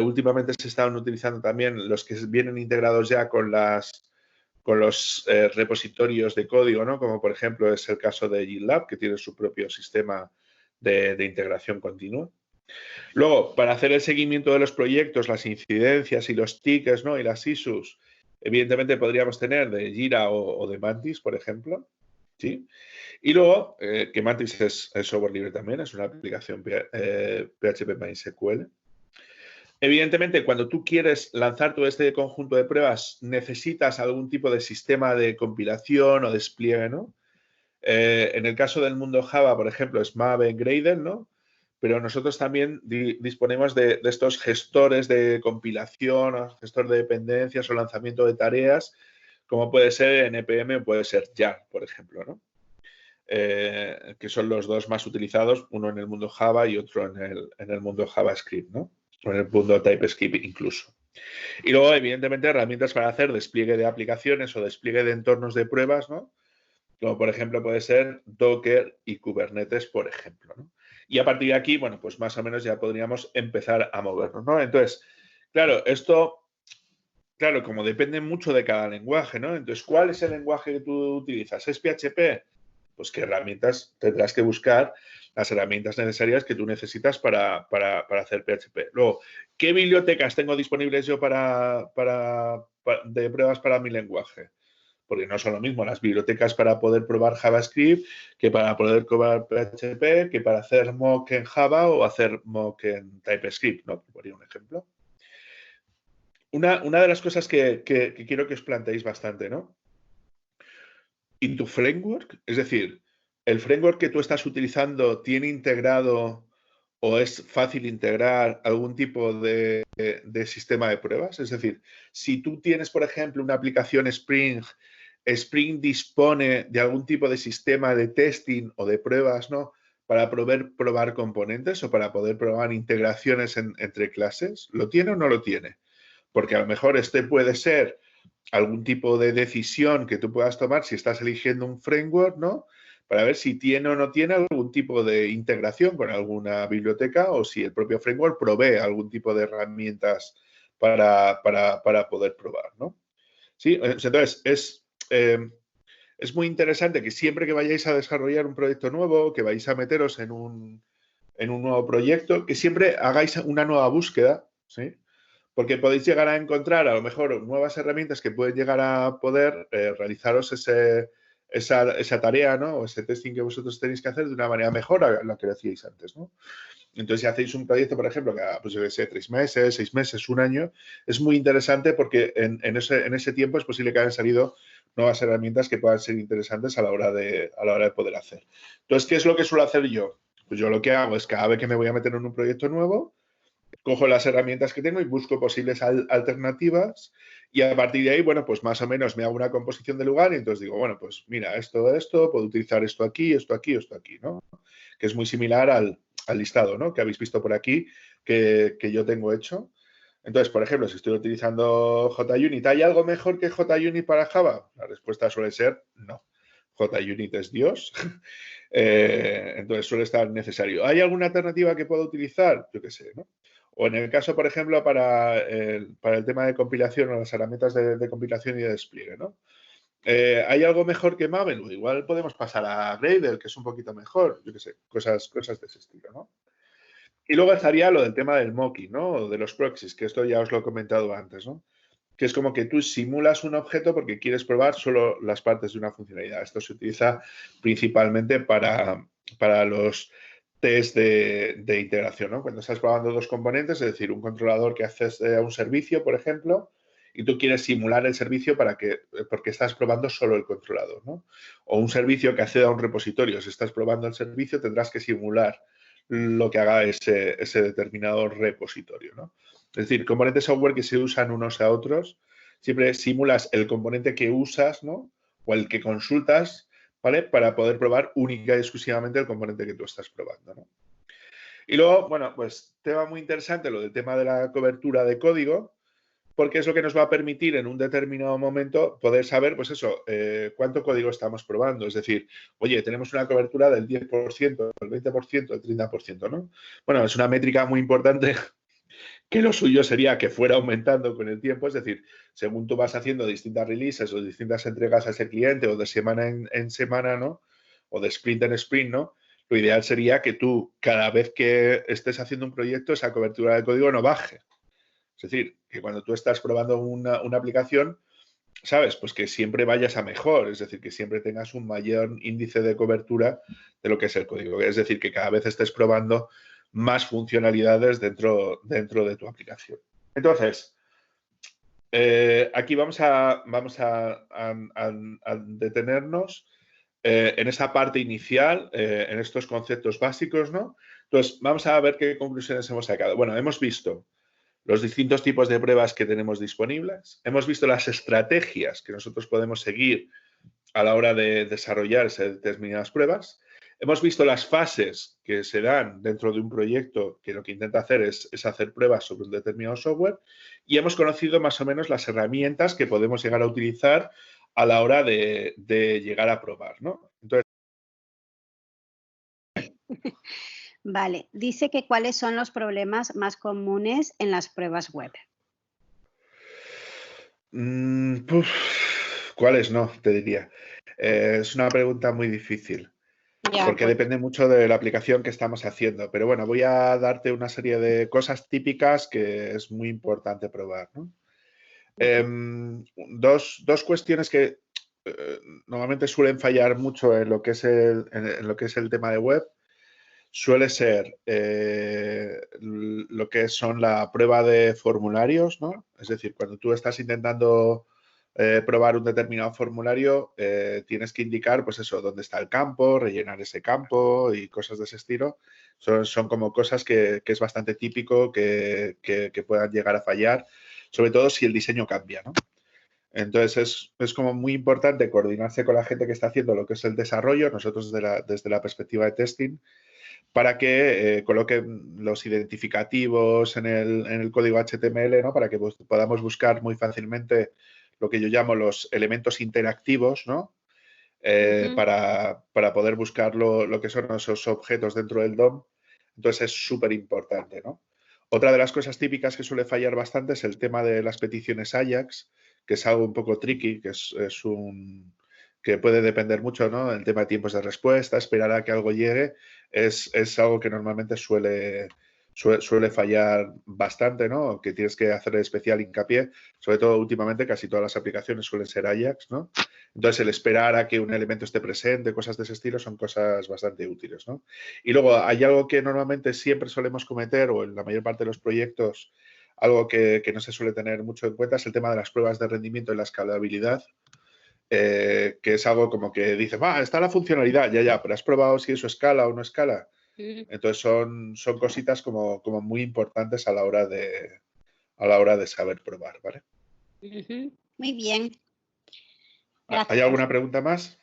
Últimamente se están utilizando también los que vienen integrados ya con los repositorios de código, ¿no? Como por ejemplo es el caso de GitLab, que tiene su propio sistema de integración continua. Luego, para hacer el seguimiento de los proyectos, las incidencias y los tickets, ¿no?, y las issues, evidentemente podríamos tener de Jira o de Mantis, por ejemplo, ¿sí? Y luego, que Mantis es software libre también, es una aplicación PHP MySQL. Evidentemente, cuando tú quieres lanzar todo este conjunto de pruebas, necesitas algún tipo de sistema de compilación o despliegue, ¿no? En el caso del mundo Java, por ejemplo, es Maven, Gradle, ¿no? Pero nosotros también disponemos de estos gestores de compilación, gestor de dependencias o lanzamiento de tareas, como puede ser NPM o puede ser Jar, por ejemplo, ¿no? Que son los dos más utilizados, uno en el mundo Java y otro en el mundo JavaScript, ¿no? O en el mundo TypeScript incluso. Y luego, evidentemente, herramientas para hacer despliegue de aplicaciones o despliegue de entornos de pruebas, ¿no? Como por ejemplo puede ser Docker y Kubernetes, por ejemplo, ¿no? Y a partir de aquí, bueno, pues más o menos ya podríamos empezar a movernos, ¿no? Entonces, claro, esto, claro, como depende mucho de cada lenguaje, ¿no? Entonces, ¿cuál es el lenguaje que tú utilizas? ¿Es PHP? Pues qué herramientas tendrás que buscar, las herramientas necesarias que tú necesitas para hacer PHP. Luego, ¿qué bibliotecas tengo disponibles yo de pruebas para mi lenguaje? Porque no son lo mismo las bibliotecas para poder probar JavaScript que para poder probar PHP, que para hacer mock en Java o hacer mock en TypeScript, ¿no? Por un ejemplo. Una de las cosas que quiero que os planteéis bastante, ¿no? ¿Y tu framework? Es decir, ¿el framework que tú estás utilizando tiene integrado o es fácil integrar algún tipo de sistema de pruebas? Es decir, si tú tienes, por ejemplo, una aplicación Spring, Spring dispone de algún tipo de sistema de testing o de pruebas, ¿no?, para poder probar componentes o para poder probar integraciones entre clases. ¿Lo tiene o no lo tiene? Porque a lo mejor este puede ser algún tipo de decisión que tú puedas tomar si estás eligiendo un framework, ¿no? Para ver si tiene o no tiene algún tipo de integración con alguna biblioteca o si el propio framework provee algún tipo de herramientas para poder probar, ¿no? Sí, entonces es muy interesante que siempre que vayáis a desarrollar un proyecto nuevo, que vais a meteros en un nuevo proyecto, que siempre hagáis una nueva búsqueda, ¿sí? Porque podéis llegar a encontrar a lo mejor nuevas herramientas que pueden llegar a poder realizaros esa tarea, ¿no? O ese testing que vosotros tenéis que hacer de una manera mejor a la que lo hacíais antes, ¿no? Entonces, si hacéis un proyecto, por ejemplo, que pues yo qué sé, 3 meses, 6 meses, un año, es muy interesante porque en ese tiempo es posible que hayan salido nuevas herramientas que puedan ser interesantes a la hora de poder hacer. Entonces, ¿qué es lo que suelo hacer yo? Pues yo lo que hago es cada vez que me voy a meter en un proyecto nuevo, cojo las herramientas que tengo y busco posibles alternativas y a partir de ahí, bueno, pues más o menos me hago una composición de lugar y entonces digo, bueno, pues mira, esto, puedo utilizar esto aquí, ¿no? Que es muy similar al listado, ¿no? Que habéis visto por aquí que yo tengo hecho. Entonces, por ejemplo, si estoy utilizando JUnit, ¿hay algo mejor que JUnit para Java? La respuesta suele ser no. JUnit es Dios. Entonces suele estar necesario. ¿Hay alguna alternativa que pueda utilizar? Yo qué sé, ¿no? O en el caso, por ejemplo, para el tema de compilación o las herramientas de compilación y de despliegue, ¿no? ¿Hay algo mejor que Maven? Igual podemos pasar a Gradle, que es un poquito mejor. Yo qué sé, cosas de ese estilo, ¿no? Y luego estaría lo del tema del mocking, ¿no? O de los proxies, que esto ya os lo he comentado antes, ¿no? Que es como que tú simulas un objeto porque quieres probar solo las partes de una funcionalidad. Esto se utiliza principalmente para los test de integración, ¿no? Cuando estás probando dos componentes, es decir, un controlador que accede a un servicio, por ejemplo, y tú quieres simular el servicio porque estás probando solo el controlador, ¿no? O un servicio que accede a un repositorio. Si estás probando el servicio, tendrás que simular lo que haga ese determinado repositorio, ¿no? Es decir, componentes software que se usan unos a otros, siempre simulas el componente que usas, ¿no? O el que consultas, ¿vale? Para poder probar única y exclusivamente el componente que tú estás probando, ¿no? Y luego, bueno, pues tema muy interesante lo del tema de la cobertura de código, porque es lo que nos va a permitir en un determinado momento poder saber, pues eso, cuánto código estamos probando. Es decir, oye, tenemos una cobertura del 10%, del 20%, del 30%, ¿no? Bueno, es una métrica muy importante que lo suyo sería que fuera aumentando con el tiempo, es decir, según tú vas haciendo distintas releases o distintas entregas a ese cliente o de semana en semana, ¿no? O de sprint en sprint, ¿no? Lo ideal sería que tú, cada vez que estés haciendo un proyecto, esa cobertura de código no baje. Es decir, que cuando tú estás probando una aplicación, ¿sabes? Pues que siempre vayas a mejor, es decir, que siempre tengas un mayor índice de cobertura de lo que es el código. Es decir, que cada vez estés probando más funcionalidades dentro de tu aplicación. Entonces, aquí vamos a detenernos en esa parte inicial, en estos conceptos básicos, ¿no? Entonces, vamos a ver qué conclusiones hemos sacado. Bueno, hemos visto los distintos tipos de pruebas que tenemos disponibles. Hemos visto las estrategias que nosotros podemos seguir a la hora de desarrollar determinadas pruebas. Hemos visto las fases que se dan dentro de un proyecto que lo que intenta hacer es hacer pruebas sobre un determinado software y hemos conocido más o menos las herramientas que podemos llegar a utilizar a la hora de llegar a probar, ¿no? Entonces, Vale, dice que cuáles son los problemas más comunes en las pruebas web. ¿Cuáles no? Te diría. Es una pregunta muy difícil. Ya, Porque pues, depende mucho de la aplicación que estamos haciendo. Pero bueno, voy a darte una serie de cosas típicas que es muy importante probar, ¿no? Dos cuestiones que normalmente suelen fallar mucho en lo que es en lo que es el tema de web suele ser lo que son la prueba de formularios, ¿no? Es decir, cuando tú estás intentando probar un determinado formulario, tienes que indicar, pues eso, dónde está el campo, rellenar ese campo y cosas de ese estilo. Son como cosas que es bastante típico que puedan llegar a fallar, sobre todo si el diseño cambia, ¿no? Entonces, es como muy importante coordinarse con la gente que está haciendo lo que es el desarrollo, nosotros desde la perspectiva de testing, para que coloquen los identificativos en el código HTML, ¿no? Para que podamos buscar muy fácilmente lo que yo llamo los elementos interactivos, ¿no? Para poder buscar lo que son esos objetos dentro del DOM. Entonces es súper importante, ¿no? Otra de las cosas típicas que suele fallar bastante es el tema de las peticiones Ajax, que es algo un poco tricky, que puede depender mucho, ¿no? El tema de tiempos de respuesta, esperar a que algo llegue, es algo que normalmente suele fallar bastante, ¿no? Que tienes que hacer especial hincapié, sobre todo últimamente casi todas las aplicaciones suelen ser Ajax, ¿no? Entonces el esperar a que un elemento esté presente, cosas de ese estilo, son cosas bastante útiles, ¿no? Y luego hay algo que normalmente siempre solemos cometer, o en la mayor parte de los proyectos, algo que no se suele tener mucho en cuenta, es el tema de las pruebas de rendimiento y la escalabilidad. Que es algo como que dice, está la funcionalidad, ya, pero ¿has probado si eso escala o no escala? Entonces son cositas como muy importantes a la hora de saber probar, ¿vale? Muy bien. Gracias. ¿Hay alguna pregunta más?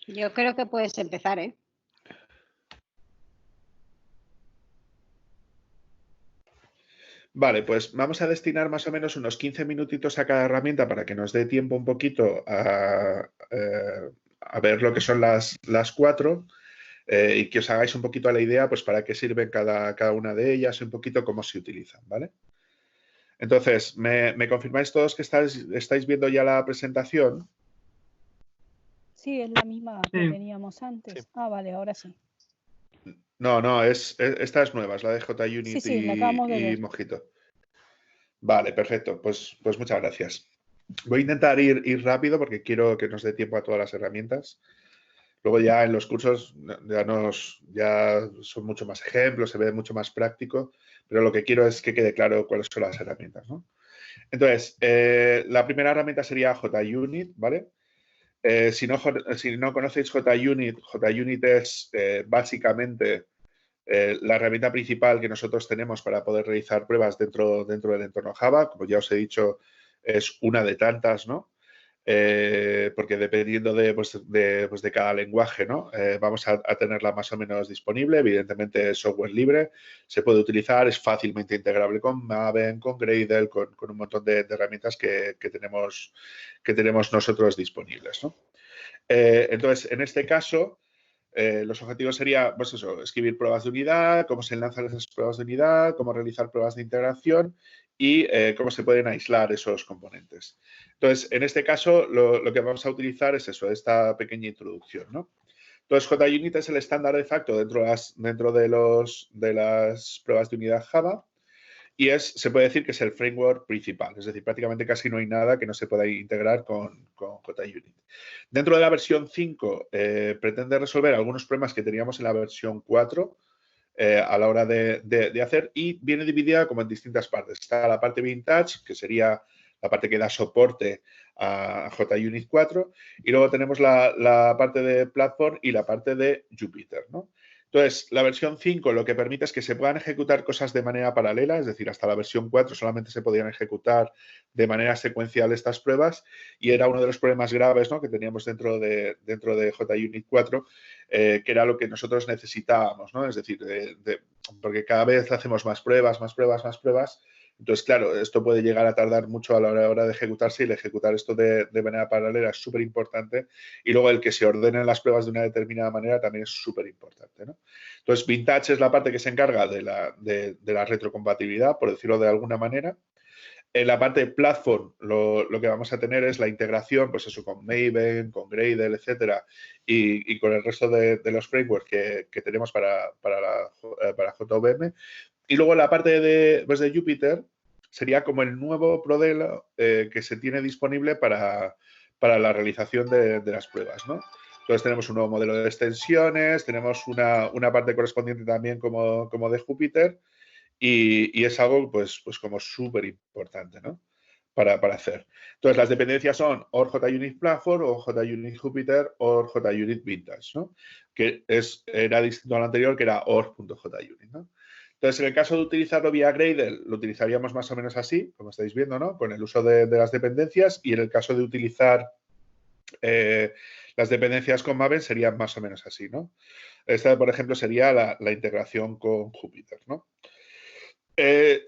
Yo creo que puedes empezar, ¿eh? Vale, pues vamos a destinar más o menos unos 15 minutitos a cada herramienta para que nos dé tiempo un poquito a ver lo que son las 4 y que os hagáis un poquito a la idea, pues para qué sirven cada una de ellas y un poquito cómo se utilizan, ¿vale? Entonces, ¿me confirmáis todos que estáis viendo ya la presentación? Sí, es la misma que teníamos antes. Sí. Vale, ahora sí. No, esta es nueva, es la de JUnit y Mojito. Vale, perfecto. Pues muchas gracias. Voy a intentar ir rápido porque quiero que nos dé tiempo a todas las herramientas. Luego ya en los cursos ya son mucho más ejemplos, se ve mucho más práctico, pero lo que quiero es que quede claro cuáles son las herramientas, ¿no? Entonces, la primera herramienta sería JUnit, ¿vale? Si no conocéis JUnit es básicamente la herramienta principal que nosotros tenemos para poder realizar pruebas dentro del entorno Java. Como ya os he dicho, es una de tantas, ¿no? Porque dependiendo de cada lenguaje, ¿no? Vamos a tenerla más o menos disponible. Evidentemente es software libre, se puede utilizar, es fácilmente integrable con Maven, con Gradle, con un montón de herramientas que tenemos nosotros disponibles, ¿no? Entonces, en este caso, los objetivos serían, pues eso, escribir pruebas de unidad, cómo se lanzan esas pruebas de unidad, cómo realizar pruebas de integración y cómo se pueden aislar esos componentes. Entonces, en este caso, lo que vamos a utilizar es eso, esta pequeña introducción, ¿no? Entonces, JUnit es el estándar de facto dentro de las pruebas de unidad Java y se puede decir que es el framework principal. Es decir, prácticamente casi no hay nada que no se pueda integrar con JUnit. Dentro de la versión 5 pretende resolver algunos problemas que teníamos en la versión 4 a la hora de hacer y viene dividida como en distintas partes. Está la parte vintage, que sería la parte que da soporte a JUnit 4 y luego tenemos la parte de platform y la parte de Jupyter, ¿no? Entonces, la versión 5 lo que permite es que se puedan ejecutar cosas de manera paralela, es decir, hasta la versión 4 solamente se podían ejecutar de manera secuencial estas pruebas y era uno de los problemas graves, ¿no? Que teníamos dentro de JUnit 4, que era lo que nosotros necesitábamos, ¿no? Es decir, porque cada vez hacemos más pruebas. Entonces, claro, esto puede llegar a tardar mucho a la hora de ejecutarse y el ejecutar esto de manera paralela es súper importante. Y luego el que se ordenen las pruebas de una determinada manera también es súper importante, ¿no? Entonces, Vintage es la parte que se encarga de la retrocompatibilidad, por decirlo de alguna manera. En la parte de platform, lo que vamos a tener es la integración, pues eso, con Maven, con Gradle, etcétera, y con el resto de los frameworks que tenemos para JVM. Y luego la parte de Jupyter sería como el nuevo modelo que se tiene disponible para la realización de las pruebas, ¿no? Entonces tenemos un nuevo modelo de extensiones, tenemos una parte correspondiente también como de Jupyter y es algo pues como súper importante, ¿no? Para hacer. Entonces, las dependencias son or JUnit Platform, o JUnit Jupyter, o JUnit Vintage, ¿no? Que era distinto al anterior, que era or.junit, ¿no? Entonces, en el caso de utilizarlo vía Gradle, lo utilizaríamos más o menos así, como estáis viendo, ¿no? Con el uso de las dependencias. Y en el caso de utilizar las dependencias con Maven, sería más o menos así, ¿no? Esta, por ejemplo, sería la integración con Jupyter, ¿no?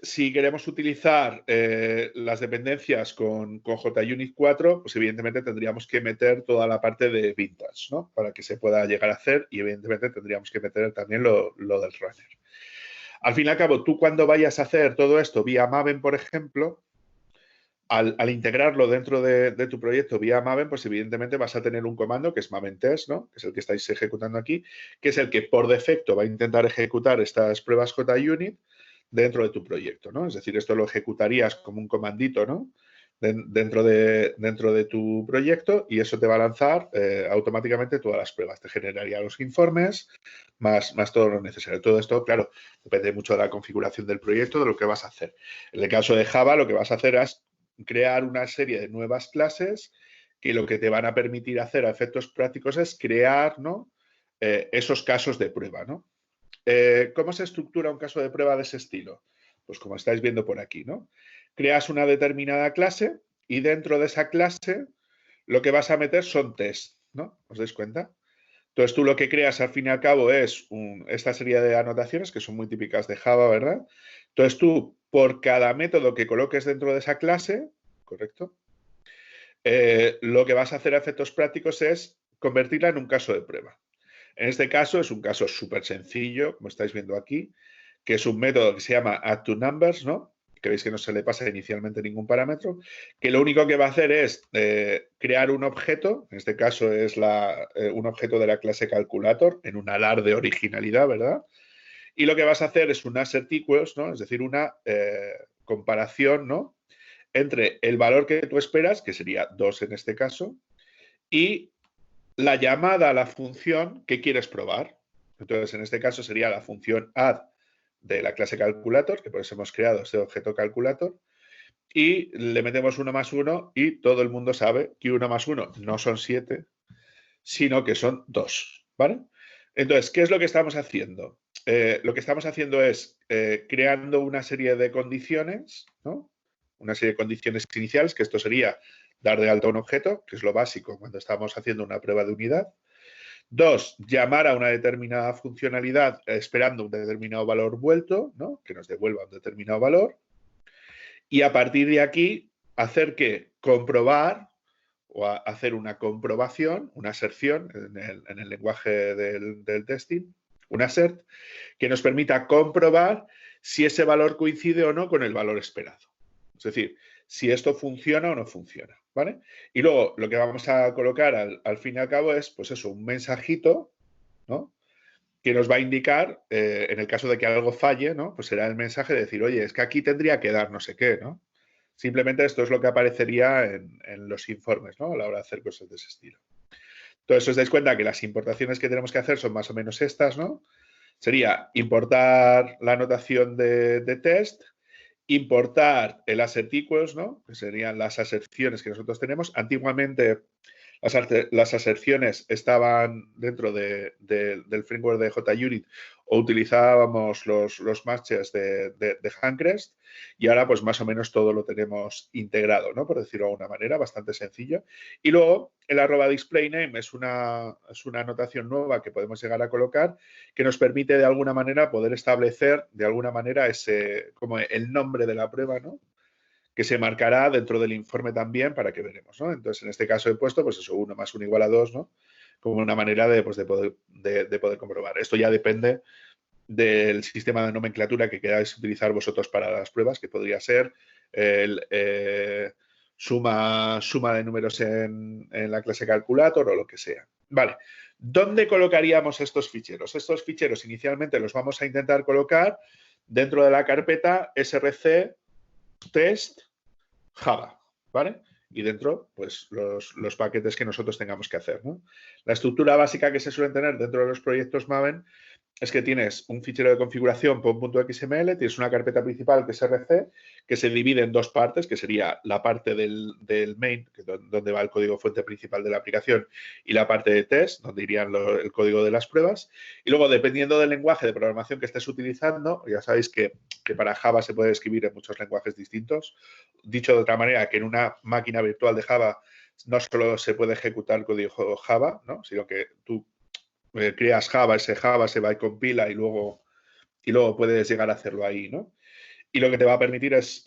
Si queremos utilizar las dependencias con JUnit 4, pues evidentemente tendríamos que meter toda la parte de vintage, ¿no? Para que se pueda llegar a hacer y evidentemente tendríamos que meter también lo del runner. Al fin y al cabo, tú cuando vayas a hacer todo esto vía Maven, por ejemplo, al integrarlo dentro de tu proyecto vía Maven, pues evidentemente vas a tener un comando que es Maven Test, ¿no? Que es el que estáis ejecutando aquí, que es el que por defecto va a intentar ejecutar estas pruebas JUnit dentro de tu proyecto, ¿no? Es decir, esto lo ejecutarías como un comandito, ¿no? Dentro de tu proyecto y eso te va a lanzar automáticamente todas las pruebas. Te generaría los informes más todo lo necesario. Todo esto, claro, depende mucho de la configuración del proyecto, de lo que vas a hacer. En el caso de Java, lo que vas a hacer es crear una serie de nuevas clases que lo que te van a permitir hacer a efectos prácticos es crear, ¿no? Esos casos de prueba, ¿no? ¿Cómo se estructura un caso de prueba de ese estilo? Pues como estáis viendo por aquí, ¿no? Creas una determinada clase y dentro de esa clase lo que vas a meter son tests, ¿no? ¿Os dais cuenta? Entonces tú lo que creas al fin y al cabo es esta serie de anotaciones que son muy típicas de Java, ¿verdad? Entonces tú, por cada método que coloques dentro de esa clase, ¿correcto? Lo que vas a hacer a efectos prácticos es convertirla en un caso de prueba. En este caso es un caso súper sencillo, como estáis viendo aquí, que es un método que se llama addToNumbers, ¿no? Que veis que no se le pasa inicialmente ningún parámetro, que lo único que va a hacer es crear un objeto, en este caso es un objeto de la clase calculator, en un alar de originalidad, ¿verdad? Y lo que vas a hacer es un assert equals, ¿no? Es decir, una comparación, ¿no? Entre el valor que tú esperas, que sería 2 en este caso, y la llamada a la función que quieres probar. Entonces, en este caso sería la función add de la clase calculator, que por eso hemos creado este objeto calculator, y le metemos 1 más 1 y todo el mundo sabe que 1 más 1 no son 7, sino que son 2, ¿vale? Entonces, ¿qué es lo que estamos haciendo? Lo que estamos haciendo es creando una serie de condiciones, ¿no? Una serie de condiciones iniciales, que esto sería dar de alta un objeto, que es lo básico cuando estamos haciendo una prueba de unidad. 2, llamar a una determinada funcionalidad esperando un determinado valor vuelto, ¿no? Que nos devuelva un determinado valor. Y a partir de aquí, hacer que comprobar o hacer una comprobación, una aserción en el lenguaje del testing, un assert, que nos permita comprobar si ese valor coincide o no con el valor esperado. Es decir, si esto funciona o no funciona, ¿vale? Y luego lo que vamos a colocar al fin y al cabo es, pues eso, un mensajito, ¿no? Que nos va a indicar, en el caso de que algo falle, ¿no? Pues será el mensaje de decir, oye, es que aquí tendría que dar no sé qué, ¿no? Simplemente esto es lo que aparecería en los informes, ¿no? A la hora de hacer cosas de ese estilo. Entonces, os dais cuenta que las importaciones que tenemos que hacer son más o menos estas, ¿no? Sería importar la anotación de test, importar el assert equals, ¿no? Que serían las aserciones que nosotros tenemos. Antiguamente las aserciones estaban dentro del framework de JUnit o utilizábamos los matches de Handcrest y ahora pues más o menos todo lo tenemos integrado, ¿no? Por decirlo de alguna manera, bastante sencillo. Y luego el @displayname es una anotación nueva que podemos llegar a colocar que nos permite de alguna manera poder establecer de alguna manera como el nombre de la prueba, ¿no? Que se marcará dentro del informe también para que veremos, ¿no? Entonces, en este caso he puesto, pues eso, 1 más 1 igual a 2, ¿no? Como una manera de poder comprobar. Esto ya depende del sistema de nomenclatura que queráis utilizar vosotros para las pruebas, que podría ser el suma de números en la clase calculator o lo que sea. Vale. ¿Dónde colocaríamos estos ficheros? Estos ficheros inicialmente los vamos a intentar colocar dentro de la carpeta src test Java, ¿vale? Y dentro, pues, los paquetes que nosotros tengamos que hacer, ¿no? La estructura básica que se suelen tener dentro de los proyectos Maven es que tienes un fichero de configuración pom.xml, tienes una carpeta principal que es RC, que se divide en dos partes, que sería la parte del main, que es donde va el código fuente principal de la aplicación, y la parte de test, donde irían el código de las pruebas. Y luego, dependiendo del lenguaje de programación que estés utilizando, ya sabéis que para Java se puede escribir en muchos lenguajes distintos. Dicho de otra manera, que en una máquina virtual de Java no solo se puede ejecutar código Java, ¿no? Sino que tú creas Java se va y compila y luego puedes llegar a hacerlo ahí, ¿no? Y lo que te va a permitir es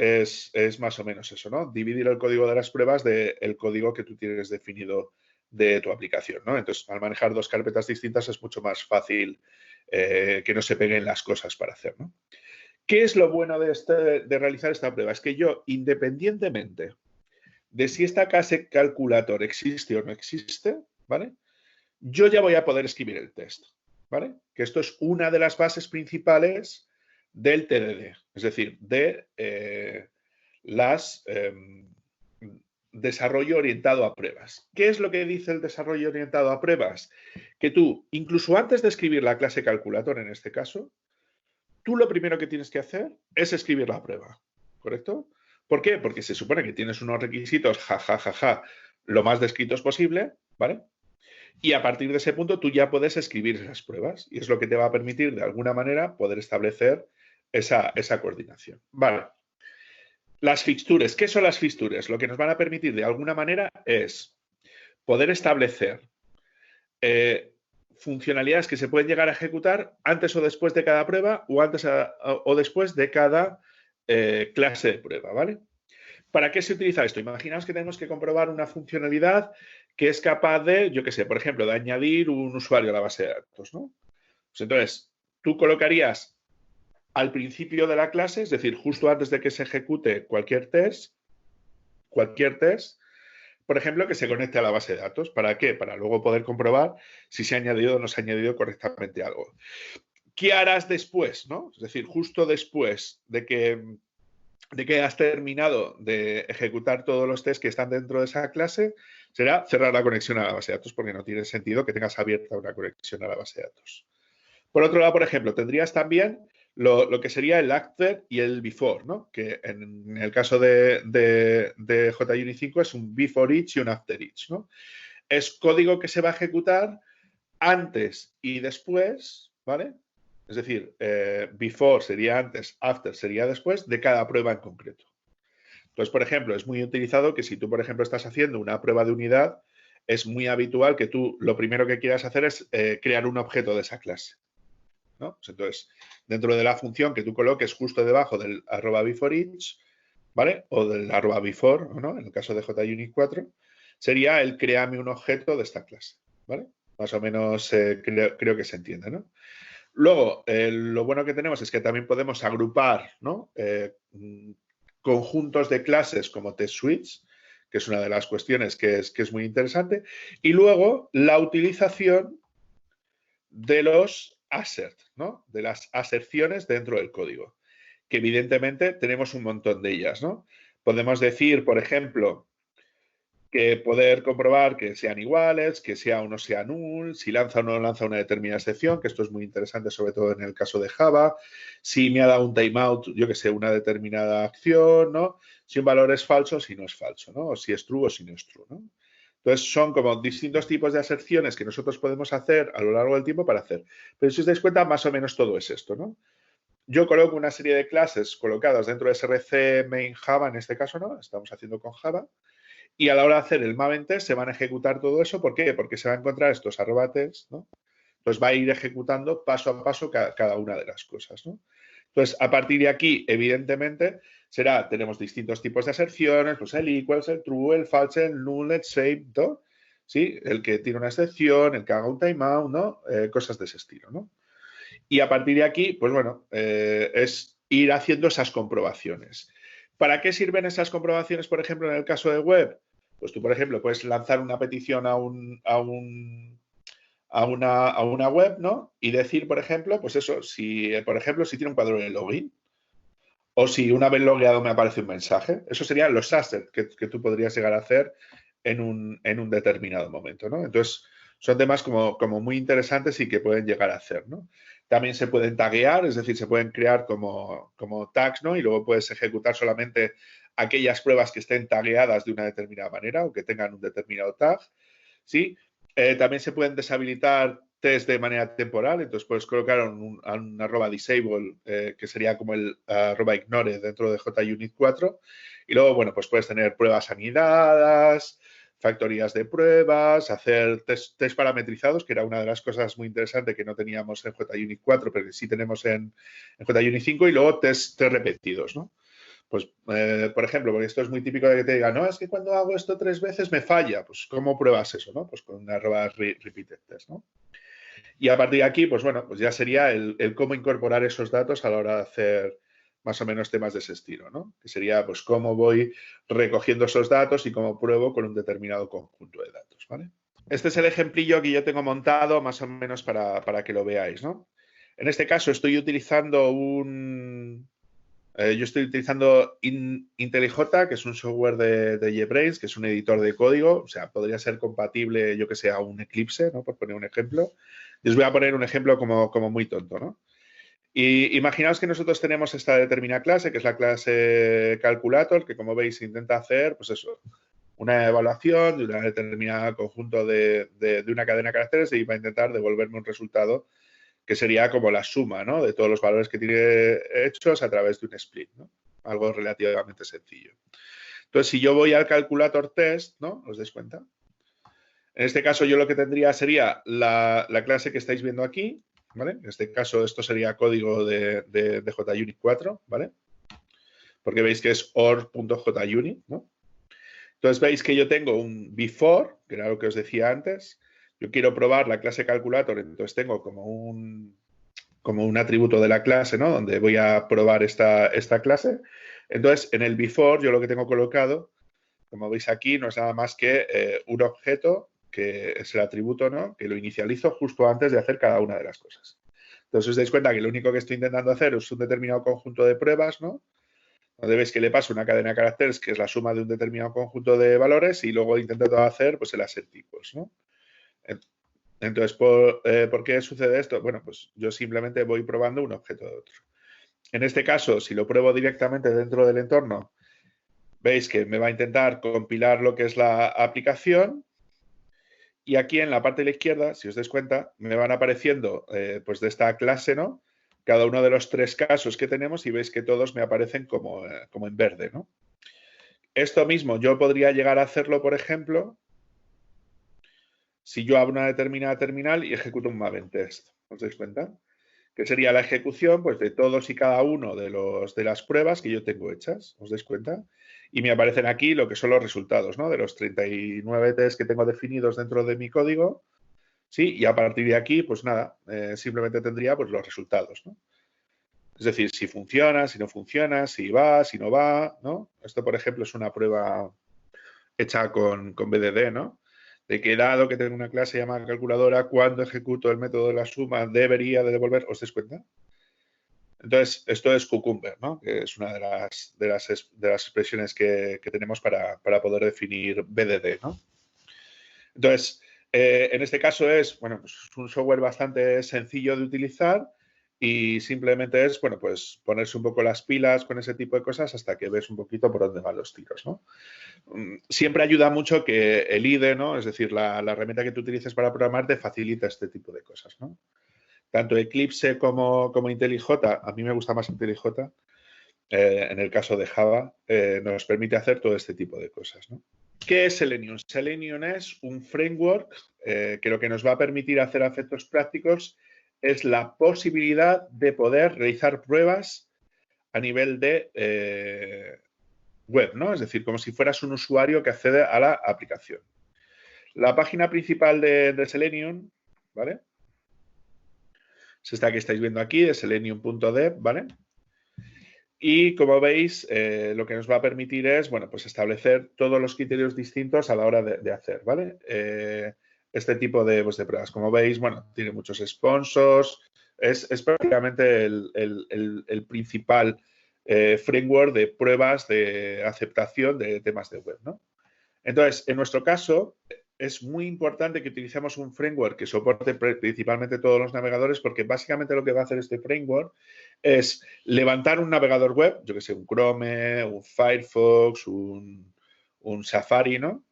más o menos eso, ¿no? Dividir el código de las pruebas del código que tú tienes definido de tu aplicación, ¿no? Entonces, al manejar dos carpetas distintas es mucho más fácil que no se peguen las cosas para hacer, ¿no? ¿Qué es lo bueno de realizar esta prueba? Es que yo, independientemente de si esta clase calculator existe o no existe, ¿vale? Yo ya voy a poder escribir el test, ¿vale? Que esto es una de las bases principales del TDD, es decir, de desarrollo orientado a pruebas. ¿Qué es lo que dice el desarrollo orientado a pruebas? Que tú, incluso antes de escribir la clase calculator en este caso, tú lo primero que tienes que hacer es escribir la prueba, ¿correcto? ¿Por qué? Porque se supone que tienes unos requisitos, lo más descritos posible, ¿vale? Y a partir de ese punto tú ya puedes escribir esas pruebas y es lo que te va a permitir de alguna manera poder establecer esa coordinación. Vale. Las fixtures. ¿Qué son las fixtures? Lo que nos van a permitir de alguna manera es poder establecer funcionalidades que se pueden llegar a ejecutar antes o después de cada prueba o antes o después de cada clase de prueba, ¿vale? ¿Para qué se utiliza esto? Imaginaos que tenemos que comprobar una funcionalidad que es capaz de, yo qué sé, por ejemplo, de añadir un usuario a la base de datos, ¿no? Pues entonces, tú colocarías al principio de la clase, es decir, justo antes de que se ejecute cualquier test, por ejemplo, que se conecte a la base de datos. ¿Para qué? Para luego poder comprobar si se ha añadido o no se ha añadido correctamente algo. ¿Qué harás después, no? Es decir, justo después de que has terminado de ejecutar todos los tests que están dentro de esa clase, será cerrar la conexión a la base de datos porque no tiene sentido que tengas abierta una conexión a la base de datos. Por otro lado, por ejemplo, tendrías también lo que sería el after y el before, ¿no? Que en el caso de JUnit 5 es un before each y un after each, ¿no? Es código que se va a ejecutar antes y después, ¿vale? Es decir, before sería antes, after sería después de cada prueba en concreto. Entonces, por ejemplo, es muy utilizado que si tú, por ejemplo, estás haciendo una prueba de unidad, es muy habitual que tú lo primero que quieras hacer es crear un objeto de esa clase, ¿no? Pues entonces, dentro de la función que tú coloques justo debajo del @beforeeach, ¿vale? O del @before, ¿no? En el caso de JUnit 4, sería el créame un objeto de esta clase, ¿vale? Más o menos creo que se entiende, ¿no? Luego, lo bueno que tenemos es que también podemos agrupar, ¿no? Conjuntos de clases como test suites, que es una de las cuestiones que es muy interesante. Y luego, la utilización de los assert, ¿no? De las aserciones dentro del código, que evidentemente tenemos un montón de ellas, ¿no? Podemos decir, por ejemplo, que poder comprobar que sean iguales, que sea o no sea null, si lanza o no lanza una determinada excepción, que esto es muy interesante, sobre todo en el caso de Java, si me ha dado un timeout, yo que sé, una determinada acción, ¿no? Si un valor es falso, si no es falso, ¿no? O si es true o si no es true, ¿no? Entonces, son como distintos tipos de aserciones que nosotros podemos hacer a lo largo del tiempo para hacer. Pero si os dais cuenta, más o menos todo es esto, ¿no? Yo coloco una serie de clases colocadas dentro de SRC main Java, en este caso, ¿no? Estamos haciendo con Java. Y a la hora de hacer el Maven test se van a ejecutar todo eso. ¿Por qué? Porque se va a encontrar estos @test, ¿no? Entonces va a ir ejecutando paso a paso cada una de las cosas, ¿no? Entonces, a partir de aquí, evidentemente, tenemos distintos tipos de aserciones, pues el equals, el true, el false, el null, el save, ¿no? ¿Sí? El que tiene una excepción, el que haga un timeout, ¿no? Cosas de ese estilo, ¿no? Y a partir de aquí, pues bueno, es ir haciendo esas comprobaciones. ¿Para qué sirven esas comprobaciones, por ejemplo, en el caso de web? Pues tú, por ejemplo, puedes lanzar una petición a una web, ¿no? Y decir, por ejemplo, pues eso, si tiene un cuadro de login o si una vez logueado me aparece un mensaje, eso serían los assets que tú podrías llegar a hacer en un determinado momento, ¿no? Entonces, son temas como muy interesantes y que pueden llegar a hacer, ¿no? También se pueden taguear, es decir, se pueden crear como tags, ¿no? Y luego puedes ejecutar solamente aquellas pruebas que estén tagueadas de una determinada manera o que tengan un determinado tag, ¿sí? También se pueden deshabilitar test de manera temporal, entonces puedes colocar un @disable, que sería como el @ignore dentro de JUnit 4, y luego, bueno, pues puedes tener pruebas anidadas, factorías de pruebas, hacer test parametrizados, que era una de las cosas muy interesantes que no teníamos en JUnit 4, pero que sí tenemos en JUnit 5, y luego test repetidos, ¿no? Pues, por ejemplo, porque esto es muy típico de que te digan, no, es que cuando hago esto 3 veces me falla. Pues, ¿cómo pruebas eso, no? Pues con una repeated test, ¿no? Y a partir de aquí, pues bueno, pues ya sería el cómo incorporar esos datos a la hora de hacer más o menos temas de ese estilo, ¿no? Que sería, pues, cómo voy recogiendo esos datos y cómo pruebo con un determinado conjunto de datos, ¿vale? Este es el ejemplillo que yo tengo montado más o menos para que lo veáis, ¿no? En este caso estoy utilizando yo estoy utilizando IntelliJ, que es un software de JetBrains, que es un editor de código. O sea, podría ser compatible, yo que sé, a un Eclipse, ¿no? Por poner un ejemplo. Y os voy a poner un ejemplo como muy tonto, ¿no? Y imaginaos que nosotros tenemos esta determinada clase, que es la clase Calculator, que como veis intenta hacer, pues eso, una evaluación de una determinada conjunto de una cadena de caracteres y va a intentar devolverme un resultado que sería como la suma, ¿no? De todos los valores que tiene hechos a través de un split, ¿no? Algo relativamente sencillo. Entonces, si yo voy al calculator test, ¿no? ¿Os dais cuenta? En este caso, yo lo que tendría sería la clase que estáis viendo aquí, ¿vale? En este caso, esto sería código de JUnit 4, ¿vale? Porque veis que es or.junit, ¿no? Entonces, veis que yo tengo un before, que era lo que os decía antes. Yo quiero probar la clase calculator, entonces tengo como un atributo de la clase, ¿no? Donde voy a probar esta clase. Entonces, en el before, yo lo que tengo colocado, como veis aquí, no es nada más que un objeto, que es el atributo, ¿no? Que lo inicializo justo antes de hacer cada una de las cosas. Entonces, os dais cuenta que lo único que estoy intentando hacer es un determinado conjunto de pruebas, ¿no? Donde veis que le paso una cadena de caracteres, que es la suma de un determinado conjunto de valores, y luego intento hacer, pues, el assert tipos, ¿no? Entonces, ¿por qué sucede esto? Bueno, pues yo simplemente voy probando un objeto de otro. En este caso, si lo pruebo directamente dentro del entorno, veis que me va a intentar compilar lo que es la aplicación. Y aquí en la parte de la izquierda, si os dais cuenta, me van apareciendo pues de esta clase, ¿no? Cada uno de los 3 casos que tenemos y veis que todos me aparecen como en verde, ¿no? Esto mismo yo podría llegar a hacerlo, por ejemplo, si yo abro una determinada terminal y ejecuto un Maven test. ¿Os dais cuenta? Que sería la ejecución, pues, de todos y cada uno de las pruebas que yo tengo hechas. ¿Os dais cuenta? Y me aparecen aquí lo que son los resultados, ¿no? De los 39 tests que tengo definidos dentro de mi código. Sí, y a partir de aquí, pues nada, simplemente tendría, pues, los resultados, ¿no? Es decir, si funciona, si no funciona, si va, si no va, ¿no? Esto, por ejemplo, es una prueba hecha con BDD, ¿no? De que dado que tengo una clase llamada calculadora, cuando ejecuto el método de la suma debería de devolver, ¿os dais cuenta? Entonces, esto es Cucumber, ¿no? Que es una de las expresiones que tenemos para poder definir BDD, ¿no? Entonces, en este caso es, bueno, pues un software bastante sencillo de utilizar y simplemente es, bueno, pues ponerse un poco las pilas con ese tipo de cosas hasta que ves un poquito por dónde van los tiros, ¿no? Siempre ayuda mucho que el IDE, ¿no? Es decir, la herramienta que tú utilices para programar te facilita este tipo de cosas, ¿no? Tanto Eclipse como IntelliJ, a mí me gusta más IntelliJ, en el caso de Java, nos permite hacer todo este tipo de cosas, ¿no? ¿Qué es Selenium? Selenium es un framework que lo que nos va a permitir hacer a efectos prácticos es la posibilidad de poder realizar pruebas a nivel de web, ¿no? Es decir, como si fueras un usuario que accede a la aplicación. La página principal de Selenium, ¿vale? Es esta que estáis viendo aquí, de selenium.dev, ¿vale? Y como veis, lo que nos va a permitir es, bueno, pues establecer todos los criterios distintos a la hora de hacer, ¿vale? Este tipo de pruebas. Como veis, bueno, tiene muchos sponsors, es prácticamente el principal framework de pruebas de aceptación de temas de web, ¿no? Entonces, en nuestro caso, es muy importante que utilicemos un framework que soporte principalmente todos los navegadores, porque básicamente lo que va a hacer este framework es levantar un navegador web, yo que sé, un Chrome, un Firefox, un Safari, ¿no?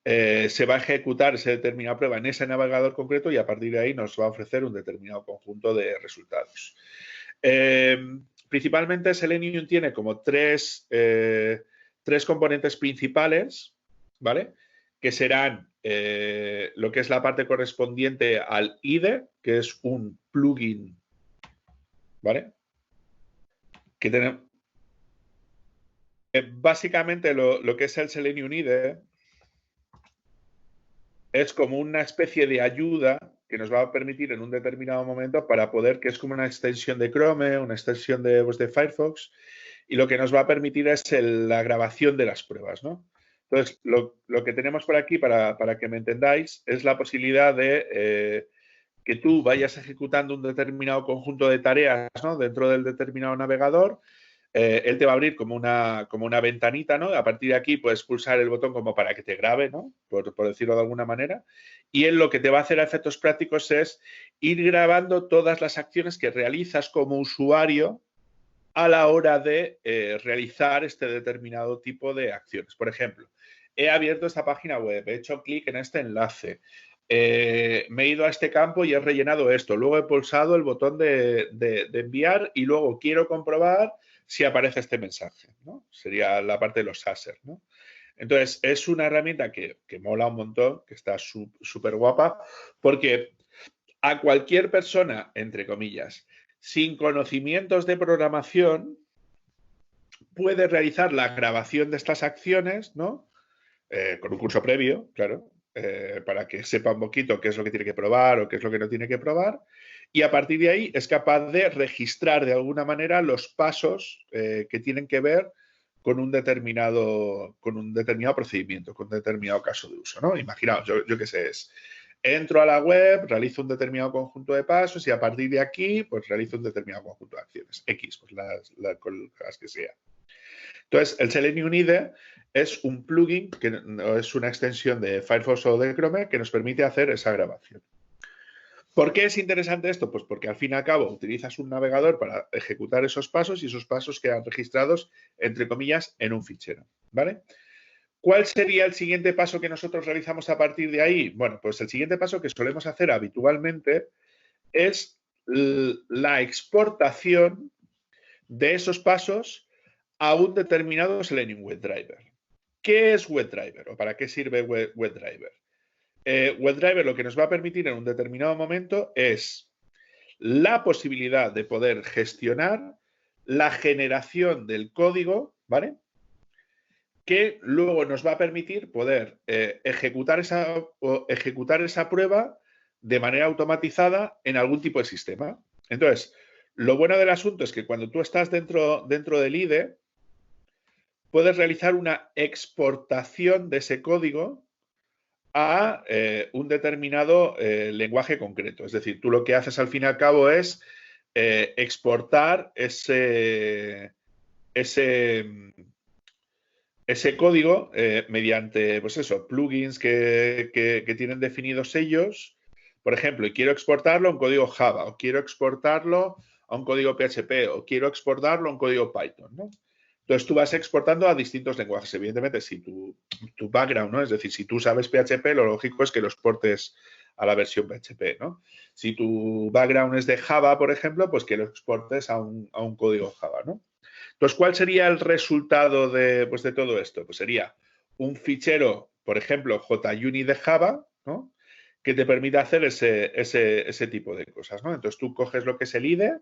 Se va a ejecutar esa determinada prueba en ese navegador concreto y a partir de ahí nos va a ofrecer un determinado conjunto de resultados. Principalmente Selenium tiene como tres componentes principales, ¿vale? que serán lo que es la parte correspondiente al IDE, que es un plugin, ¿vale? Que tenemos... básicamente lo que es el Selenium IDE es como una especie de ayuda que nos va a permitir en un determinado momento para poder, que es como una extensión de Chrome, una extensión de, pues, de Firefox, y lo que nos va a permitir es la grabación de las pruebas, ¿no? Entonces, lo que tenemos por aquí, para que me entendáis, es la posibilidad de que tú vayas ejecutando un determinado conjunto de tareas, ¿no?, dentro del determinado navegador. Él te va a abrir como una ventanita, ¿no? A partir de aquí puedes pulsar el botón como para que te grabe, ¿no? Por decirlo de alguna manera. Y él lo que te va a hacer a efectos prácticos es ir grabando todas las acciones que realizas como usuario a la hora de realizar este determinado tipo de acciones. Por ejemplo, he abierto esta página web, he hecho clic en este enlace, me he ido a este campo y he rellenado esto, luego he pulsado el botón de enviar y luego quiero comprobar si aparece este mensaje, ¿no? Sería la parte de los assets, ¿no? Entonces, es una herramienta que mola un montón, que está súper guapa, porque a cualquier persona, entre comillas, sin conocimientos de programación, puede realizar la grabación de estas acciones, ¿no? Con un curso previo, claro, para que sepa un poquito qué es lo que tiene que probar o qué es lo que no tiene que probar. Y a partir de ahí es capaz de registrar de alguna manera los pasos que tienen que ver con un determinado procedimiento, con un determinado caso de uso, ¿no? Imaginaos, yo qué sé, entro a la web, realizo un determinado conjunto de pasos y a partir de aquí, pues realizo un determinado conjunto de acciones, X, pues las que sea. Entonces, el Selenium IDE es un plugin, que es una extensión de Firefox o de Chrome que nos permite hacer esa grabación. ¿Por qué es interesante esto? Pues porque al fin y al cabo utilizas un navegador para ejecutar esos pasos y esos pasos quedan registrados, entre comillas, en un fichero, ¿vale? ¿Cuál sería el siguiente paso que nosotros realizamos a partir de ahí? Bueno, pues el siguiente paso que solemos hacer habitualmente es la exportación de esos pasos a un determinado Selenium WebDriver. ¿Qué es WebDriver o para qué sirve WebDriver? WebDriver lo que nos va a permitir en un determinado momento es la posibilidad de poder gestionar la generación del código, ¿vale?, que luego nos va a permitir poder ejecutar esa prueba de manera automatizada en algún tipo de sistema. Entonces, lo bueno del asunto es que cuando tú estás dentro del IDE, puedes realizar una exportación de ese código a un determinado lenguaje concreto. Es decir, tú lo que haces al fin y al cabo es exportar ese código mediante, pues eso, plugins que tienen definidos ellos. Por ejemplo, y quiero exportarlo a un código Java, o quiero exportarlo a un código PHP, o quiero exportarlo a un código Python, ¿no? Entonces, tú vas exportando a distintos lenguajes. Evidentemente, si tu background, ¿no? Es decir, si tú sabes PHP, lo lógico es que lo exportes a la versión PHP, ¿no? Si tu background es de Java, por ejemplo, pues que lo exportes a un código Java, ¿no? Entonces, ¿cuál sería el resultado de todo esto? Pues sería un fichero, por ejemplo, JUnit de Java, ¿no?, que te permita hacer ese tipo de cosas, ¿no? Entonces, tú coges lo que es el IDE,